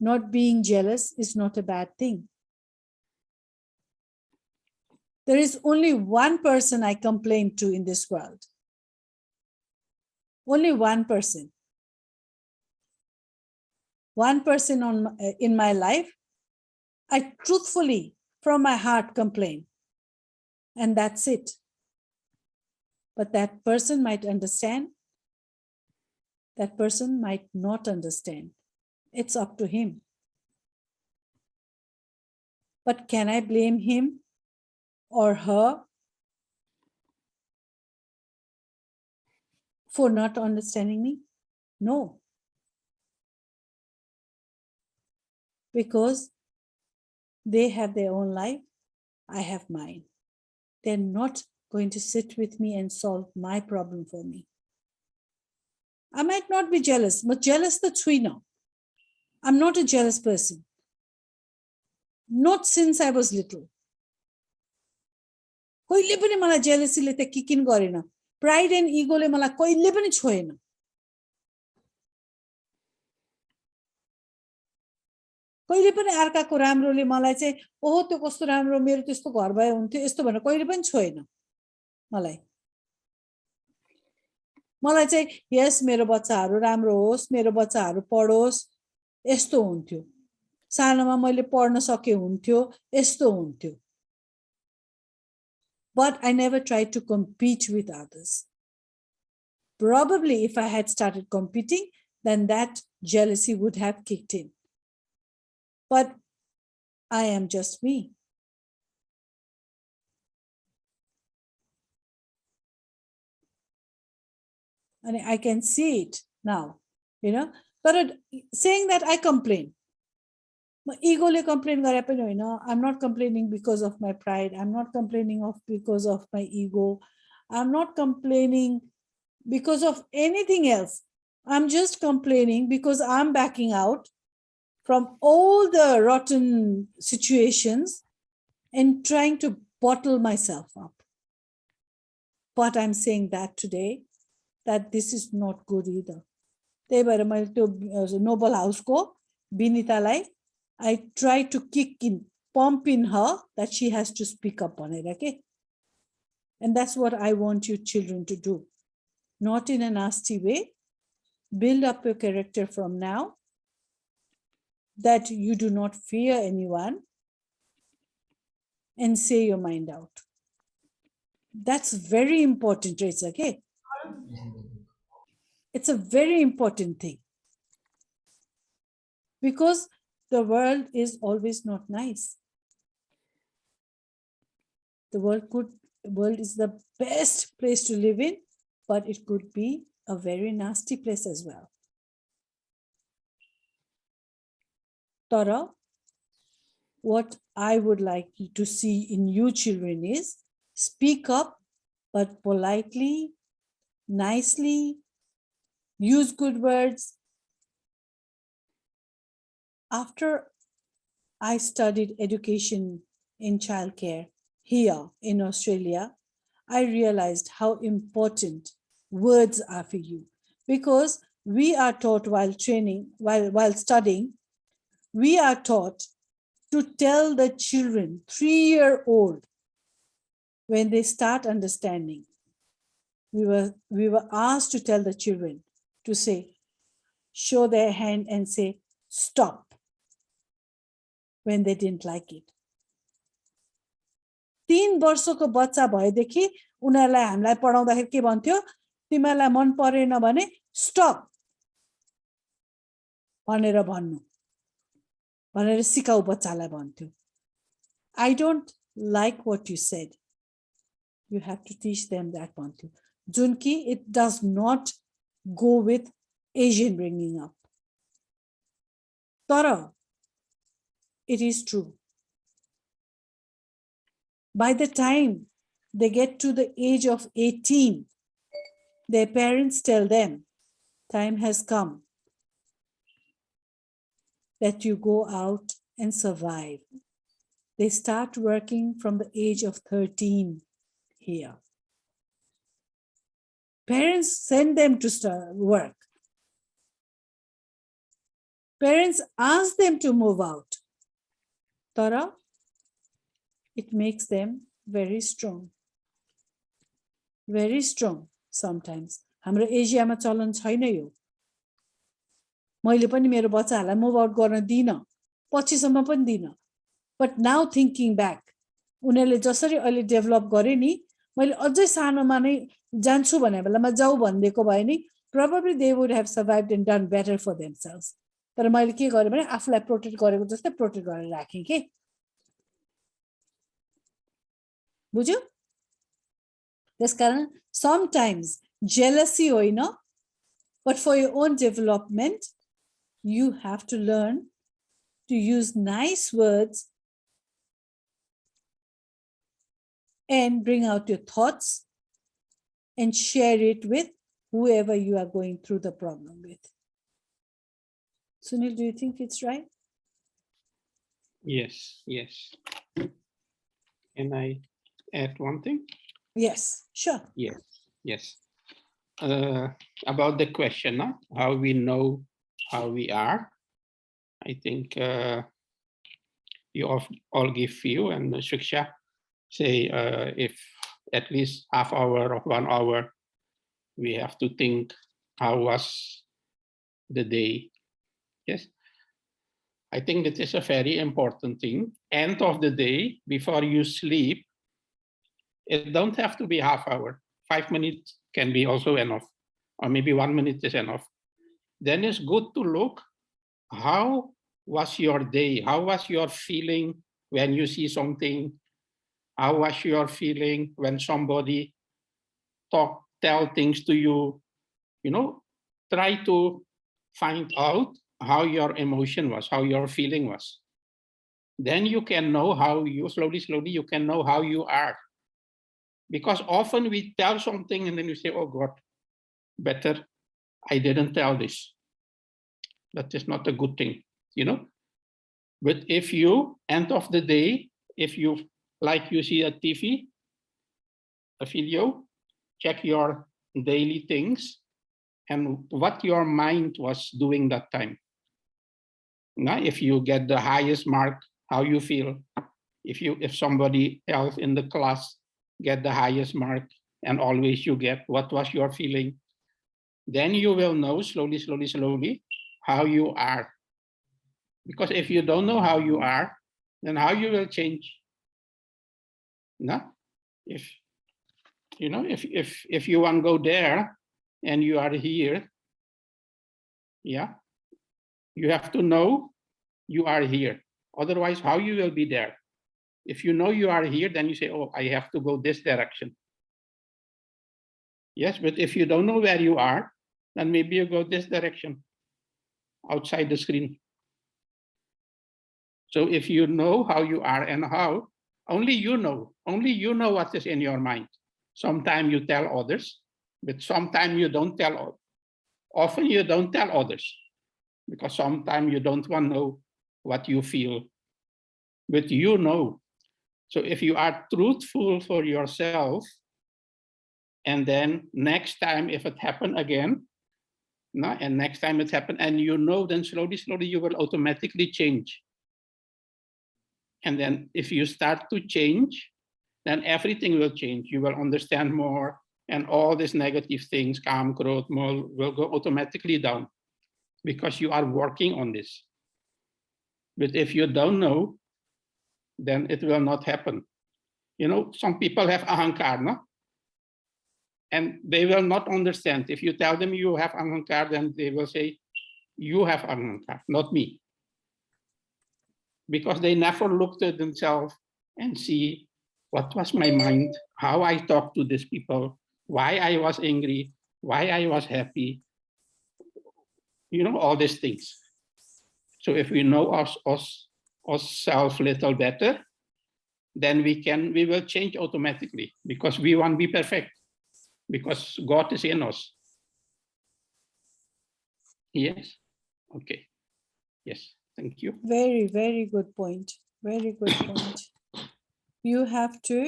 Speaker 1: Not being jealous is not a bad thing. There is only one person I complain to in this world. Only one person. One person in my life, I truthfully, from my heart, complain. And that's it. But that person might understand. That person might not understand. It's up to him. But can I blame him or her for not understanding me? No. Because they have their own life, I have mine. They're not going to sit with me and solve my problem for me. I might not be jealous, but jealous the now. I'm not a jealous person. Not since I was little. कहिले पनि मलाई जेलेसीले त किकिन गरेन. Pride end Igole मलाई कहिले पनि छोएन. कहिले पनि अर्काको राम्रोले मलाई चाहिँ ओहो त्यो कस्तो राम्रो मेरो त्यस्तो घर भए हुन्थ्यो यस्तो भनेर कहिले पनि छोएन मलाई. मलाई चाहिँ यस मेरो बच्चाहरु राम्रो होस्, मेरो बच्चाहरु पढोस् यस्तो हुन्थ्यो. सानोमा मैले पढ्न सके हुन्थ्यो यस्तो हुन्थ्यो. But I never tried to compete with others. Probably if I had started competing, then that jealousy would have kicked in. But I am just me. And I can see it now, But saying that I complain. My ego le complain gare pani hoina. I'm not complaining because of my pride. I'm not complaining because of my ego. I'm not complaining because of anything else. I'm just complaining because I'm backing out from all the rotten situations and trying to bottle myself up. But I'm saying that today, that this is not good either. त्यही भएर मैले त्यो Nobel हाउसको विनितालाई I try to pump in her that she has to speak up on it, okay? And that's what I want you children to do. Not in a nasty way. Build up your character from now, that you do not fear anyone and say your mind out. That's very important, Trace, okay? It's a very important thing. Because the world is always not nice. The world is the best place to live in, but it could be a very nasty place as well. Tara, what I would like to see in you children is speak up, but politely, nicely, use good words. After I studied education in childcare here in Australia, I realized how important words are for you, because we are taught while studying, we are taught to tell the children, 3-year-old, when they start understanding. We were asked to tell the children to say, show their hand and say, stop, when they didn't like it. 3 वर्षको बच्चा भएदेखि उनीहरुलाई हामीलाई पढाउँदाखेरि के भन्थ्यो, तिमीलाई मन परेन भने स्टप भनेर भन्नु, भनेर सिकाउ बच्चालाई भन्थ्यो. I don't like what you said. You have to teach them that भन्थ्यो. जुन कि it does not go with Asian bringing up. तर it is true. By the time they get to the age of 18, their parents tell them, time has come that you go out and survive. They start working from the age of 13 here. Parents send them to start work. Parents ask them to move out. Tara, it makes them very strong. Very strong sometimes. हाम्रो एसियामा चलन छैन यो. मैले पनि मेरो बच्चाहरूलाई move out गर्न दिन, पछिसम्म पनि दिन. बट नाउ थिङ्किङ ब्याक, उनीहरूले जसरी अहिले डेभलप गरे नि, मैले अझै सानोमा नै जान्छु भने बेलामा जाऊ भनिदिएको भए नि, probably they would have survived and done better for themselves. तर मैले के गरेँ भने आफूलाई प्रोटेक्ट गरेको जस्तै प्रोटेक्ट गरेर राखेँ के. बुझ्यो? त्यसकारण sometimes jealousy होइन, but for your own development, you have to learn to use nice words and bring out your thoughts and share it with whoever you are going through the problem with. Sunil, do you think it's right?
Speaker 2: Yes, yes. Can I add one thing?
Speaker 1: Yes, sure.
Speaker 2: Yes, yes. About the question, how we know how we are, I think you all give view, and Shiksha say if at least half hour or 1 hour, we have to think how was the day. Yes, I think that is a very important thing. End of the day, before you sleep, it don't have to be half hour. 5 minutes can be also enough, or maybe 1 minute is enough. Then it's good to look, how was your day? How was your feeling when you see something? How was your feeling when somebody tell things to you? You know, try to find out how your emotion was, how your feeling was. Then you can know how you, slowly, you can know how you are. Because often we tell something and then you say, oh God, better I didn't tell this. That is not a good thing, you know. But if you, end of the day, if you, like you see a TV, a video, check your daily things and what your mind was doing that time. Now, if you get the highest mark, how you feel. If somebody else in the class get the highest mark and always you get, what was your feeling? Then you will know slowly how you are. Because if you don't know how you are, then how you will change? No? If you know, if you want to go there and you are here, yeah, you have to know you are here. Otherwise, how you will be there? If you know you are here, then you say, oh, I have to go this direction. Yes, but if you don't know where you are, then maybe you go this direction, outside the screen. So if you know how you are and how, only you know what is in your mind. Sometimes you tell others, but sometimes you don't tell. Often you don't tell others, because sometimes you don't want to know what you feel, but you know. So if you are truthful for yourself, and then next time if it happen again, no, and next time it happen, and you know, then slowly you will automatically change. And then if you start to change, then everything will change. You will understand more, and all these negative things, calm, growth, will go automatically down because you are working on this. But if you don't know, then it will not happen. You know, some people have ahankar, no? And they will not understand. If you tell them you have ahankar, then they will say, you have ahankar, not me. Because they never looked at themselves and see what was my mind, how I talked to these people, why I was angry, why I was happy, you know, all these things. So if we know ourselves a little better, then we will change automatically, because we won't be perfect, because God is in us. Yes. Okay. Yes. Thank you.
Speaker 1: Very, very good point. Very good point. You have to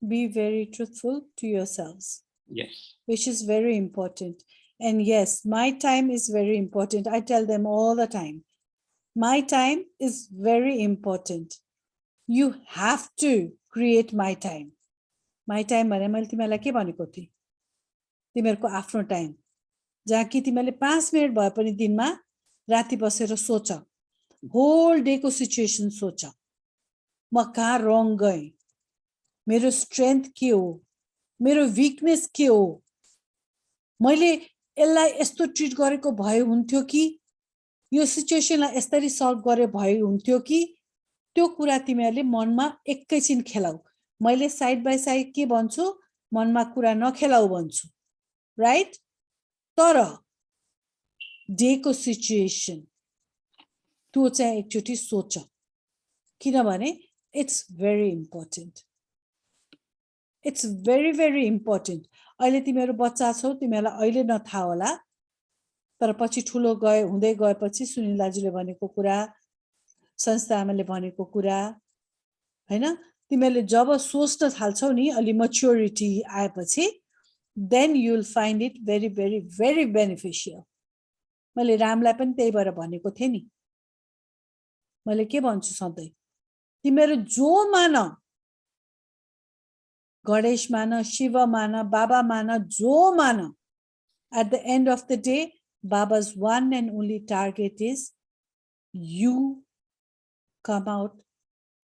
Speaker 1: be very truthful to yourselves,
Speaker 2: Yes.
Speaker 1: which is very important. And yes, my time is very important. I tell them all the time, my time is very important. You have to create my time. My time भने मैले तिमीलाई के भनेको थिएँ, तिमीहरूको आफ्नो time, जहाँ कि तिमीले 5 मिनट भए पनि दिनमा राति बसेर सोच, होल डे को सिचुएसन सोच, म कहाँ रङ गएँ, मेरो स्ट्रेन्थ के हो, मेरो विकनेस के हो, मैले यसलाई यस्तो ट्रिट गरेको भए हुन्थ्यो कि, यो सिचुएसनलाई यसरी सल्भ गरे भए हुन्थ्यो कि, त्यो कुरा तिमीहरूले मनमा एकैछिन खेलाऊ. मैले साइड बाइ साइड के भन्छु, मनमा कुरा नखेलाऊ भन्छु, राइट? तर डे को सिचुएसन त्यो चाहिँ एकचोटि सोच, किनभने it's very important. It's very very important. अहिले तिमीहरू बच्चा छौ, तिमीहरूलाई अहिले नथाहा होला, तर पछि ठुलो हुँदै गएपछि सुनिल दाजुले भनेको कुरा, संस्था आमाले भनेको कुरा, हैन, तिमीहरूले जब सोच्न थाल्छौ नि अलि मैच्योरिटी आएपछि, then you will find it very very very beneficial. मैले रामलाई पनि त्यही भएर भनेको थिएँ नि, मैले के भन्छु सधैँ, तिमीहरू जो मान, गणेश मान, शिव मान, बाबा मान, जो मान, at the end of the day, Baba's one and only target is you come out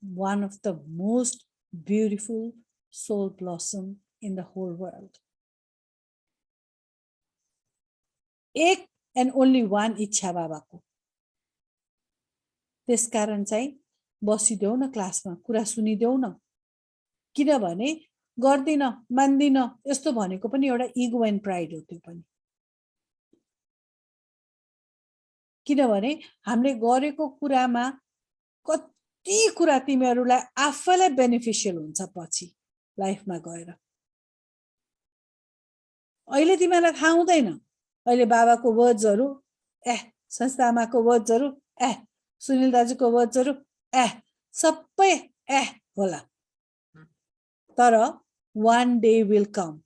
Speaker 1: one of the most beautiful soul blossom in the whole world. एक and only one इच्छा बाबाको. त्यसकारण चाहिँ बसिदेऊ न क्लासमा, कुरा सुनिदेऊ न, किनभने गर्दिन मान्दिन यस्तो भनेको पनि एउटा इगो एन्ड प्राइड हो. त्यो पनि किनभने हामीले गरेको कुरामा कति कुरा तिमीहरूलाई आफैलाई बेनिफिशियल हुन्छ पछि लाइफमा गएर. अहिले तिमीलाई थाहा हुँदैन, अहिले बाबाको वर्ड्सहरु, संस्थामाको वर्ड्सहरु, सुनिल दाजुको वर्ड्सहरु, सबै होला. तर one day will come.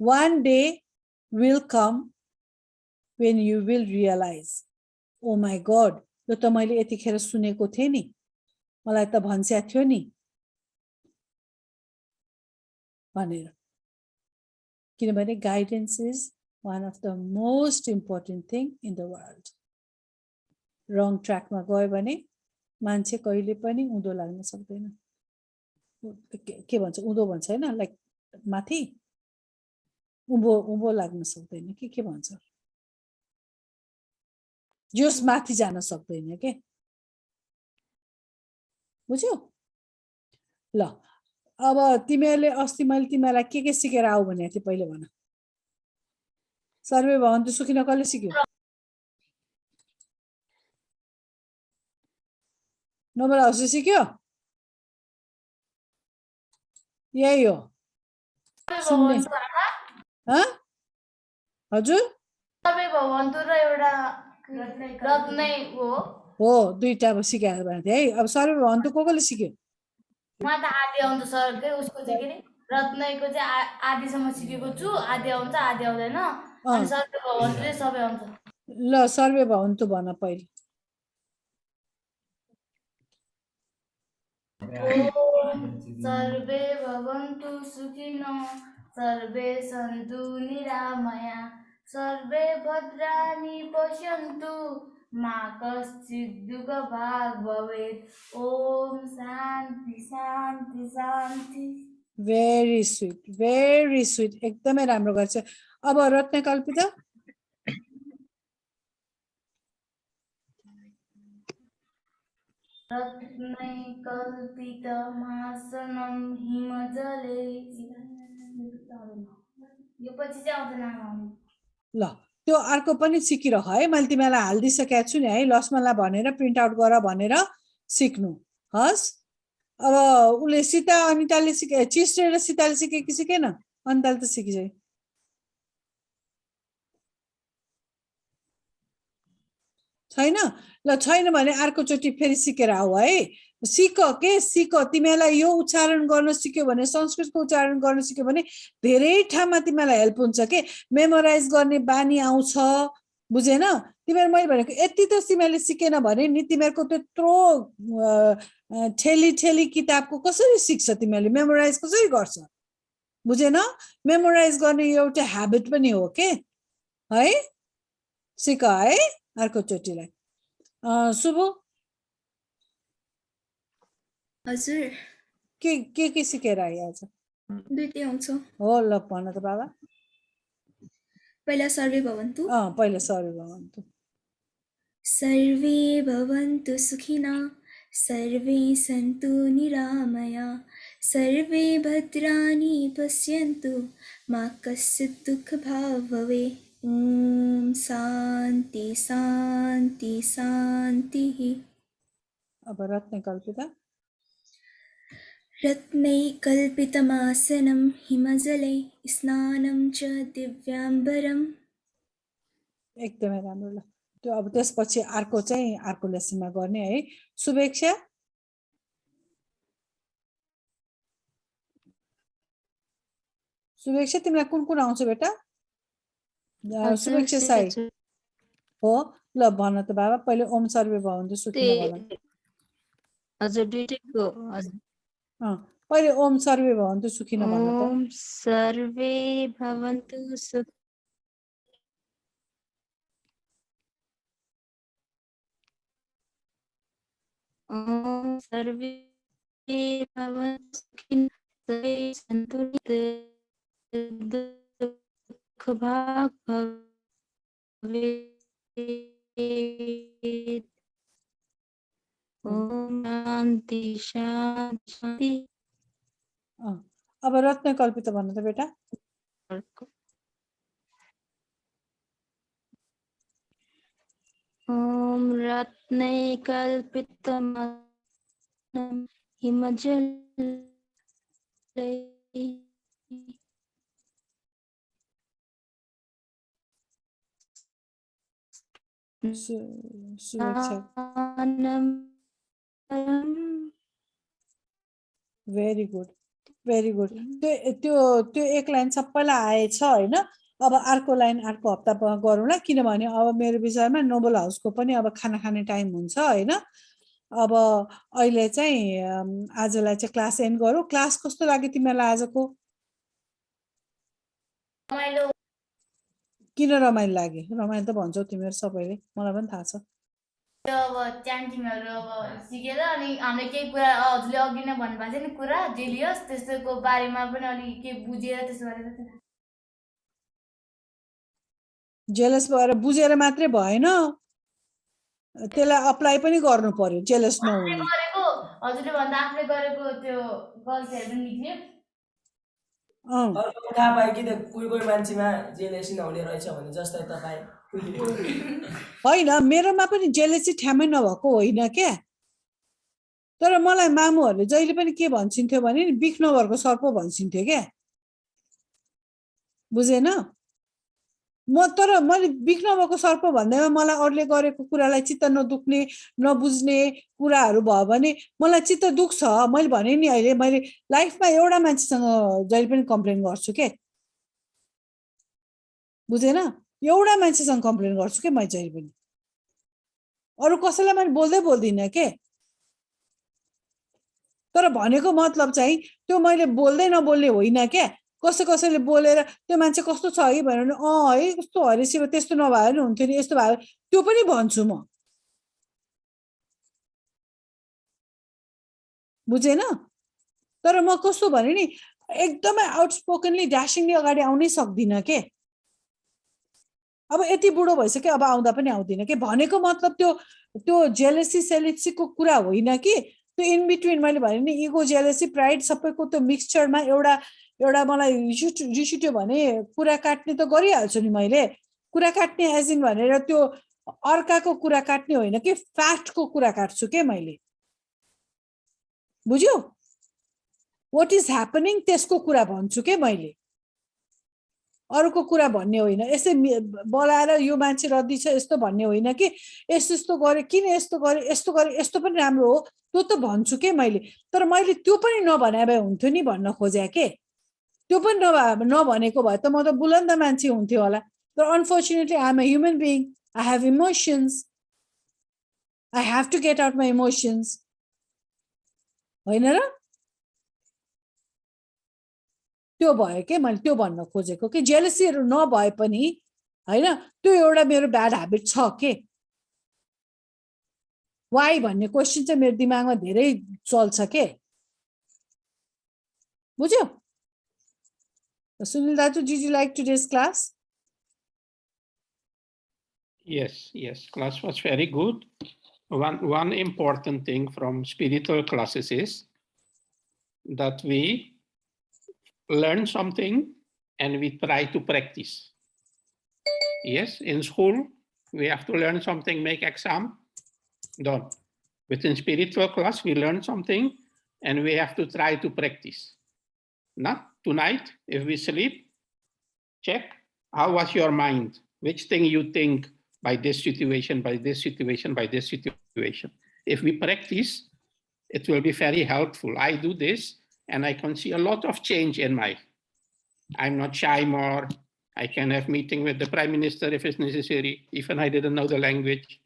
Speaker 1: One day will come when you will realize, oh my God, यो त मैले यतिखेर सुनेको थिएँ नि, मलाई त भन्छ्या थियो नि भनेर. किनभने guidance is one of the most important thing in the world. Wrong track मा गयो भने मान्छे कहिले पनि उँधो लाग्न सक्दैन. के भन्छ, उँधो भन्छ हैन, लाइक माथि उँभो लाग्न सक्दैन के भन्छ, जोस माथि जान सक्दैन के. बुझ्यौ? ल अब तिमीहरूले अस्ति मैले तिमीलाई के सिकेर आऊ भनेको थिएँ पहिले भन. सर्वे भवन्तु सुखिनः कसले सिक्यो? नोबल हाउसले सिक्यो? यही हो सुन्ने. हजुर
Speaker 5: सर्वे भवन्तु र एउटा रत्नै हो,
Speaker 1: दुईटा अब सिकाएर भनेको थिएँ है. अब सर्वे भवन्तु कसले सिक्यो?
Speaker 5: म त आधी आउँछ सर के उसको चाहिँ के रे रत्नैको चाहिँ आधीसम्म सिकेको छु, आधी आउँछ आधी आउँदैन, अनि सर्वे भवन्तु चाहिँ सबै आउँछ.
Speaker 1: ल सर्वे भवन्तु भन पहिले.
Speaker 5: सर्वे भवन्तु सुखिनः, सर्वे सन्तु निरामया, सर्वे भद्राणि पश्यन्तु, मा कश्चित् दुःखभाग् भवेत्. ओम शान्ति शान्ति शान्ति.
Speaker 1: भेरी स्वीट, एकदमै राम्रो गर्छ. अब रत्न कल्पिता.
Speaker 5: रत्नै कल्पितमासनं हिमजले. यो पछि चाहिँ आउँदैन.
Speaker 1: ल त्यो अर्को पनि सिकिरह है, मैले तिमीलाई हाल्दिसकेको छु नि है, लक्ष्मणलाई भनेर प्रिन्ट आउट गर भनेर सिक्नु हस्. अब उसले सीता अनिताले सिके चिस्रे र सीताले सिके कि सिकेन अनिताले त सिकिसक्यो छैन ल छैन भने अर्कोचोटि फेरि सिकेर आऊ है सिक तिमीलाई यो उच्चारण गर्न सिक्यो भने संस्कृतको उच्चारण गर्न सिक्यो भने धेरै ठाउँमा तिमीलाई हेल्प हुन्छ के मेमोराइज गर्ने बानी आउँछ बुझेन तिमीहरू मैले भनेको यति त तिमीहरूले सिकेन भने नि तिमीहरूको त्यत्रो ठेली किताबको कसरी सिक्छ तिमीहरूले मेमोराइज कसरी गर्छ बुझेन मेमोराइज गर्ने एउटा ह्याबिट पनि हो के है सिक है अर्कोचोटिलाई शुभ
Speaker 3: हजुर
Speaker 1: के सिकेर आयो आज
Speaker 3: दुईटै आउँछ
Speaker 1: हो ल भन त बाबा
Speaker 3: पहिला सर्वे भवन्तु
Speaker 1: पहिला सर्वे भवन्तु
Speaker 3: सर्वे भवन्तु सुखिनः सर्वे सन्तु निरामया सर्वे भद्राणि पश्यन्तु मा कश्चित् दुःखभाग् भवेत् ॐ शान्ति शान्ति शान्तिः
Speaker 1: अब रत्नकल्पिता
Speaker 3: रत्नैकल्पितमासनं हिमजले स्नानं च दिव्याम्बरम्
Speaker 1: एकदमै राम्रो ल त्यो अब त्यसपछि अर्को लेसनमा गर्ने है शुभेच्छा तिमीलाई कुन आउँछ बेटा शुभेच्छा साई हो ल भन त बाबा पहिले ओम सर्वे भवन्तु सुखिनः भन
Speaker 4: हजुर दुईटैको हजुर
Speaker 1: पहिले ओम सर्वे भवन्तु सुखिनः भन त
Speaker 4: ओम सर्वे भवन्तु ओम सर्वे भवन्तु सुखिनः सर्वे सन्तु दुःखभाग् भवेत् ओम शान्ति शान्ति
Speaker 1: अब रत्नकल्पिता भन त बेटा
Speaker 4: ओम रत्नैकल्पितमस्तं हिमजले
Speaker 1: शुभेच्छा भेरी गुड त्यो एक लाइन सबैलाई आएछ हैन अब अर्को लाइन अर्को हप्ता गरौँला किनभने अब मेरो विषयमा नोबल हाउसको पनि अब खाना खाने टाइम हुन्छ हैन अब अहिले चाहिँ आजलाई चाहिँ क्लास एन्ड गरौँ क्लास कस्तो लाग्यो तिमीलाई आजको किन रमाइलो लाग्यो रमाइलो त भन्छौ तिमीहरू सबैले मलाई पनि थाहा छ
Speaker 5: अब च्यान्टिङहरू अब सिकेर अनि हामीले केही कुरा हजुरले अघि नै भन्नुभएको थियो नि कुरा जेलियोस् त्यस्तोको बारेमा पनि अलि के बुझेर त्यसको बारेमा
Speaker 1: जेलस भएर बुझेर मात्रै भएन त्यसलाई अप्लाई पनि गर्नु पर्यो जेलस नहुने
Speaker 5: गरेको हजुरले भन्दा आफूले गरेको त्यो गल्तीहरू पनि निक्ल्यो
Speaker 6: अर्को थाहा पाएँ कि कोही मान्छेमा जेलेसी नहुने रहेछ भने जस्तै तपाईँ
Speaker 1: होइन मेरोमा पनि जेलेसी ठ्यामै नभएको होइन क्या तर मलाई मामुहरूले जहिले पनि के भन्छिन्थ्यो भने नि बिख नभरको सर्प भन्छिन्थ्यो क्या बुझेन तर मैले बिख नभएको सर्प भन्दैमा मलाई अरूले गरेको कुरालाई चित्त नदुख्ने नबुझ्ने कुराहरू भयो भने मलाई चित्त दुख्छ मैले भने नि अहिले मैले लाइफमा एउटा मान्छेसँग जहिले पनि कम्प्लेन गर्छु के बुझेन एउटा मान्छेसँग कम्प्लेन गर्छु के मैले जहिले पनि अरू कसैलाई मैले बोल्दिनँ के तर भनेको मतलब चाहिँ त्यो मैले बोल्दै नबोल्ने होइन क्या कसैले बोलेर त्यो मान्छे कस्तो छ है भनेर है कस्तो हरेसी त्यस्तो नभए नि हुन्थ्यो नि यस्तो भयो त्यो पनि भन्छु म बुझेन तर म कस्तो भने नि एकदमै आउटस्पोकनली ड्यासिङली अगाडि आउनै सक्दिनँ के अब यति बुढो भइसक्यो अब आउँदा पनि आउँदिनँ के भनेको मतलब त्यो जेलेसीको कुरा होइन कि त्यो इन बिट्विन मैले भने नि इगो जेलेसी प्राइड सबैको त्यो मिक्सचरमा एउटा मलाई रिस उठ्यो भने कुरा काट्ने त गरिहाल्छु नि मैले कुरा काट्ने एज इन भनेर त्यो अर्काको कुरा काट्ने होइन कि फ्याक्टको कुरा काट्छु के मैले बुझ्यो व्हाट इज ह्यापनिङ त्यसको कुरा भन्छु के मैले अरूको कुरा भन्ने होइन यसै बोलाएर यो मान्छे रद्दी छ यस्तो भन्ने होइन कि यस्तो गरे किन यस्तो गरे यस्तो पनि राम्रो हो त्यो त भन्छु के मैले तर मैले त्यो पनि नभने भए हुन्थ्यो नि भन्न खोजे के त्यो पनि नभनेको भए त म त बुलन्द मान्छे हुन्थ्यो होला तर unfortunately I am a human being I have emotions I have to get out my emotions होइन र त्यो भयो के मैले त्यो भन्न खोजेको कि जेलसीहरू नभए पनि होइन त्यो एउटा मेरो ब्याड ह्याबिट छ के वाइ भन्ने क्वेसन चाहिँ मेरो दिमागमा धेरै चल्छ के बुझ्यो सुनिल दाजु did you like today's class
Speaker 2: Yes, class was very good. One important thing from spiritual classes is that we learn something and we try to practice. Yes, in school, we have to learn something, make exam, done. But in spiritual class, we learn something and we have to try to practice. Not tonight, if we sleep, check how was your mind, which thing you think by this situation, by this situation, by this situation. If we practice, it will be very helpful. I do this and I can see a lot of change in my, I'm not shy more. I can have meeting with the prime minister if it's necessary, even I didn't know the language.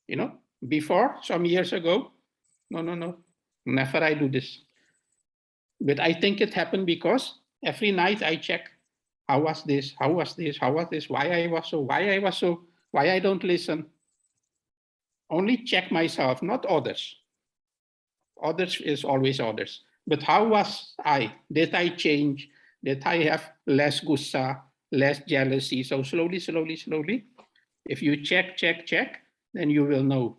Speaker 2: You know, before, some years ago, no, never I do this. But I think it happened because every night I check, how was this, why I was so, why I don't listen. Only check myself, not others. Others is always others. But how was I? Did I change? Did I have less gussa, less jealousy? So slowly, if you check, then you will know.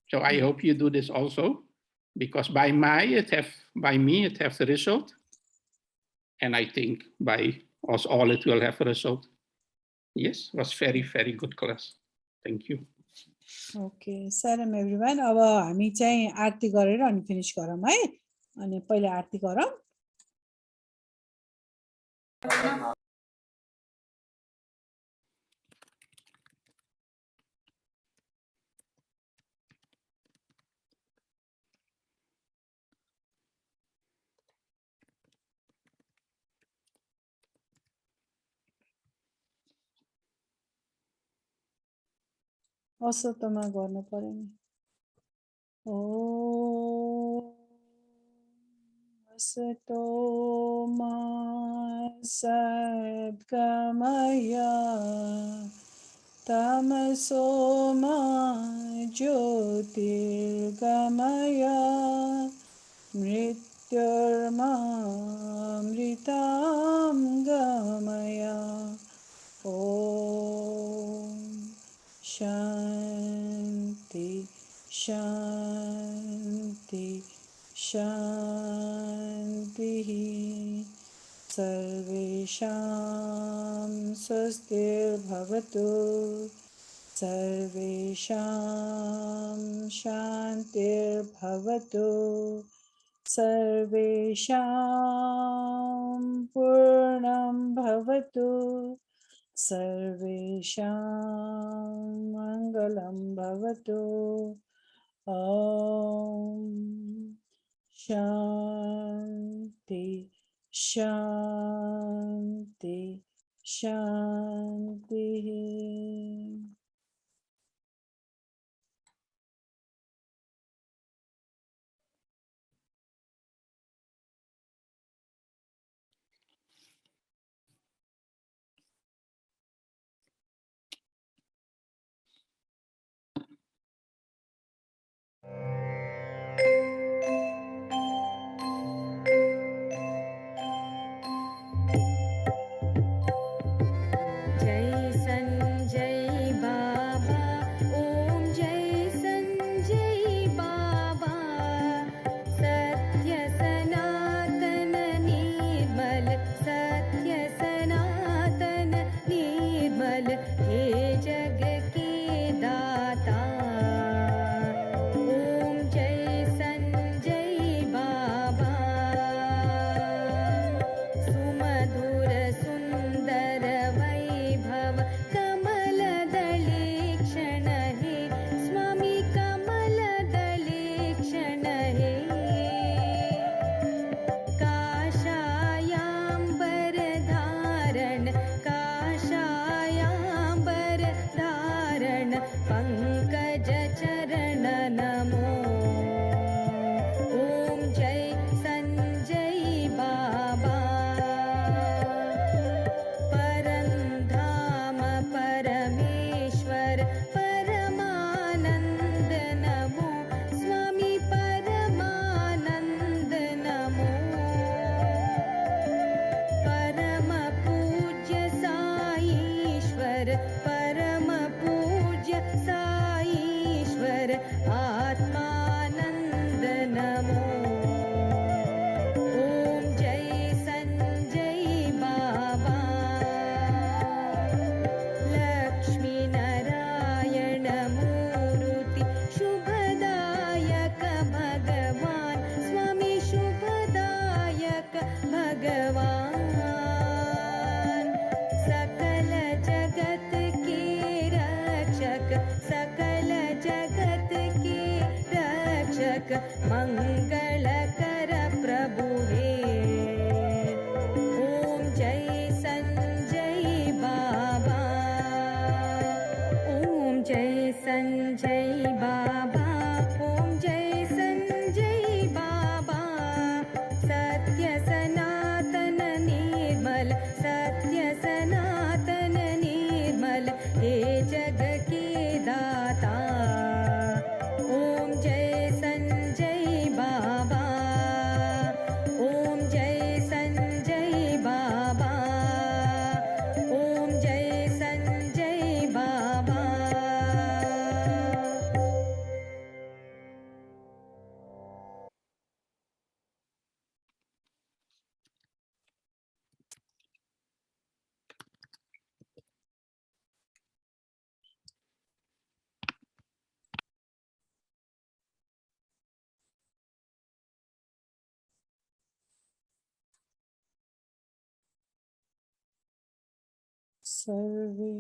Speaker 2: So I hope you do this also, because by me, it has the result. And I think by us all, it will have a result. Yes, it was very, very good class. Thank you.
Speaker 1: Okay सलाम everyone अब हामी चाहिँ आरती गरेर अनि finish गरौँ है अनि पहिले आरती गरौँ असतमा गर्नु पर्यो नि ओ असतो मा सद्गमय तमसो मा ज्योतिर्गमय मृत्युर्मा मृतां गमय ॐ शान्ति शान्ति शान्तिः सर्वेषां स्वस्तिर्भवतु सर्वेषां शान्तिर्भवतु सर्वेषां पूर्णं भवतु सर्वेषां मङ्गलं भवतु ॐ शान्ति शान्ति शान्तिः
Speaker 8: जय मङ्गलकर प्रभु हे ॐ जय सञ्जय बाबा ॐ जय सञ्जय बाबा ॐ जय सञ्जय बाबा सत्य सनातन निर्मल सत्य सनातन निर्मल हे जग के दाता ॐ जय सञ्जय बाबा ॐ जय सञ्जय बाबा ॐ जय सञ्जय बाबा
Speaker 1: सर्वे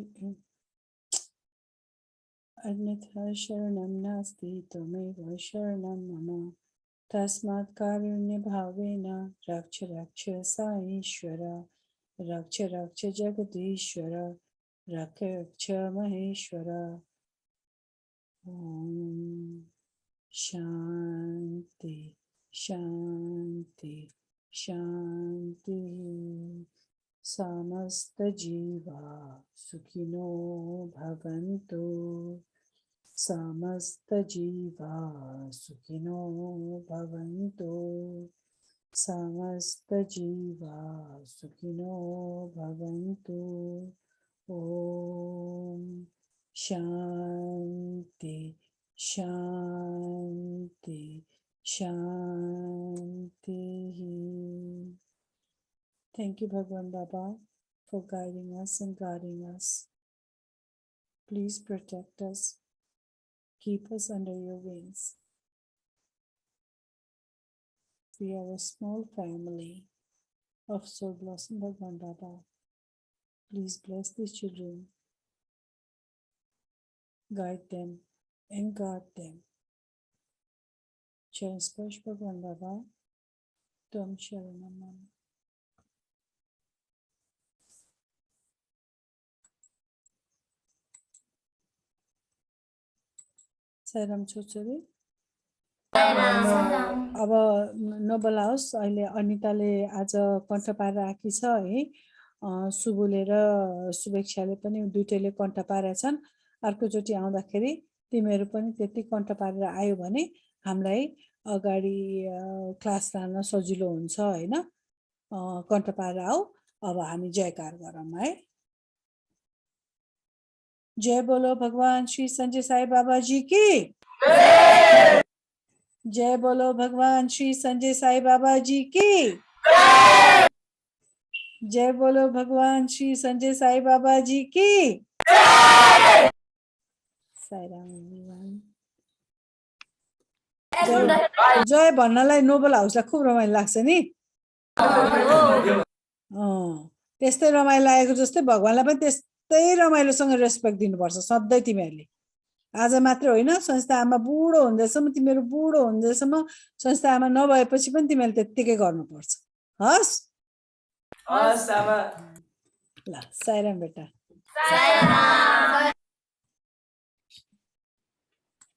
Speaker 1: अन्यथा शरणं नास्ति त्वमेव शरणं मम तस्मात् कारुण्यभावेन रक्ष रक्ष साईश्वर रक्ष रक्ष जगदीश्वर रक्ष रक्ष महेश्वर ॐ शान्ति शान्ति शान्ति समस्त जीवा सुखिनो भवन्तु समस्त जीवा सुखिनो भवन्तु समस्त जीवा सुखिनो भवन्तु ॐ शान्ति शान्ति शान्तिः. Thank you, Bhagwan Baba, for guiding us and guarding us. Please protect us. Keep us under your wings. We are a small family of Soul Blossom Bhagwan Baba. Please bless these children. Guide them and guard them. Charan Sparsh Bhagwan Baba, Tvam Sharanam Mama. Sairam छोरी अब नबोलाओस् अहिले अनिताले आज कण्ठ पारेर आएकी छ है सुबुले र शुभेक्षाले पनि दुईटैले कण्ठ पारेका छन् अर्कोचोटि आउँदाखेरि तिमीहरू पनि त्यति कण्ठ पारेर आयो भने हामीलाई अगाडि क्लास लान सजिलो हुन्छ हैन कण्ठ पारेर आऊ अब हामी जयकार गरौँ है जय बोलो भगवान श्री संजय साई बाबा जी की जय बोलो भगवान श्री संजय साई बाबा जी की जय बोलो भगवान श्री संजय साई बाबा जी की जय भन्नलाई नोबल हाउसलाई खुब रमाइलो लाग्छ नि त्यस्तै रमाइलो लागेको जस्तै भगवानलाई पनि त्यस्तै रमाइलोसँग रेस्पेक्ट दिनुपर्छ सधैँ तिमीहरूले आज मात्र होइन संस्था आमा बुढो हुँदैसम्म तिमीहरू बुढो हुँदैसम्म संस्था आमा नभएपछि पनि तिमीहरूले त्यत्तिकै गर्नुपर्छ हस्
Speaker 6: हस् आमा
Speaker 1: ल साईराम बेटा साईराम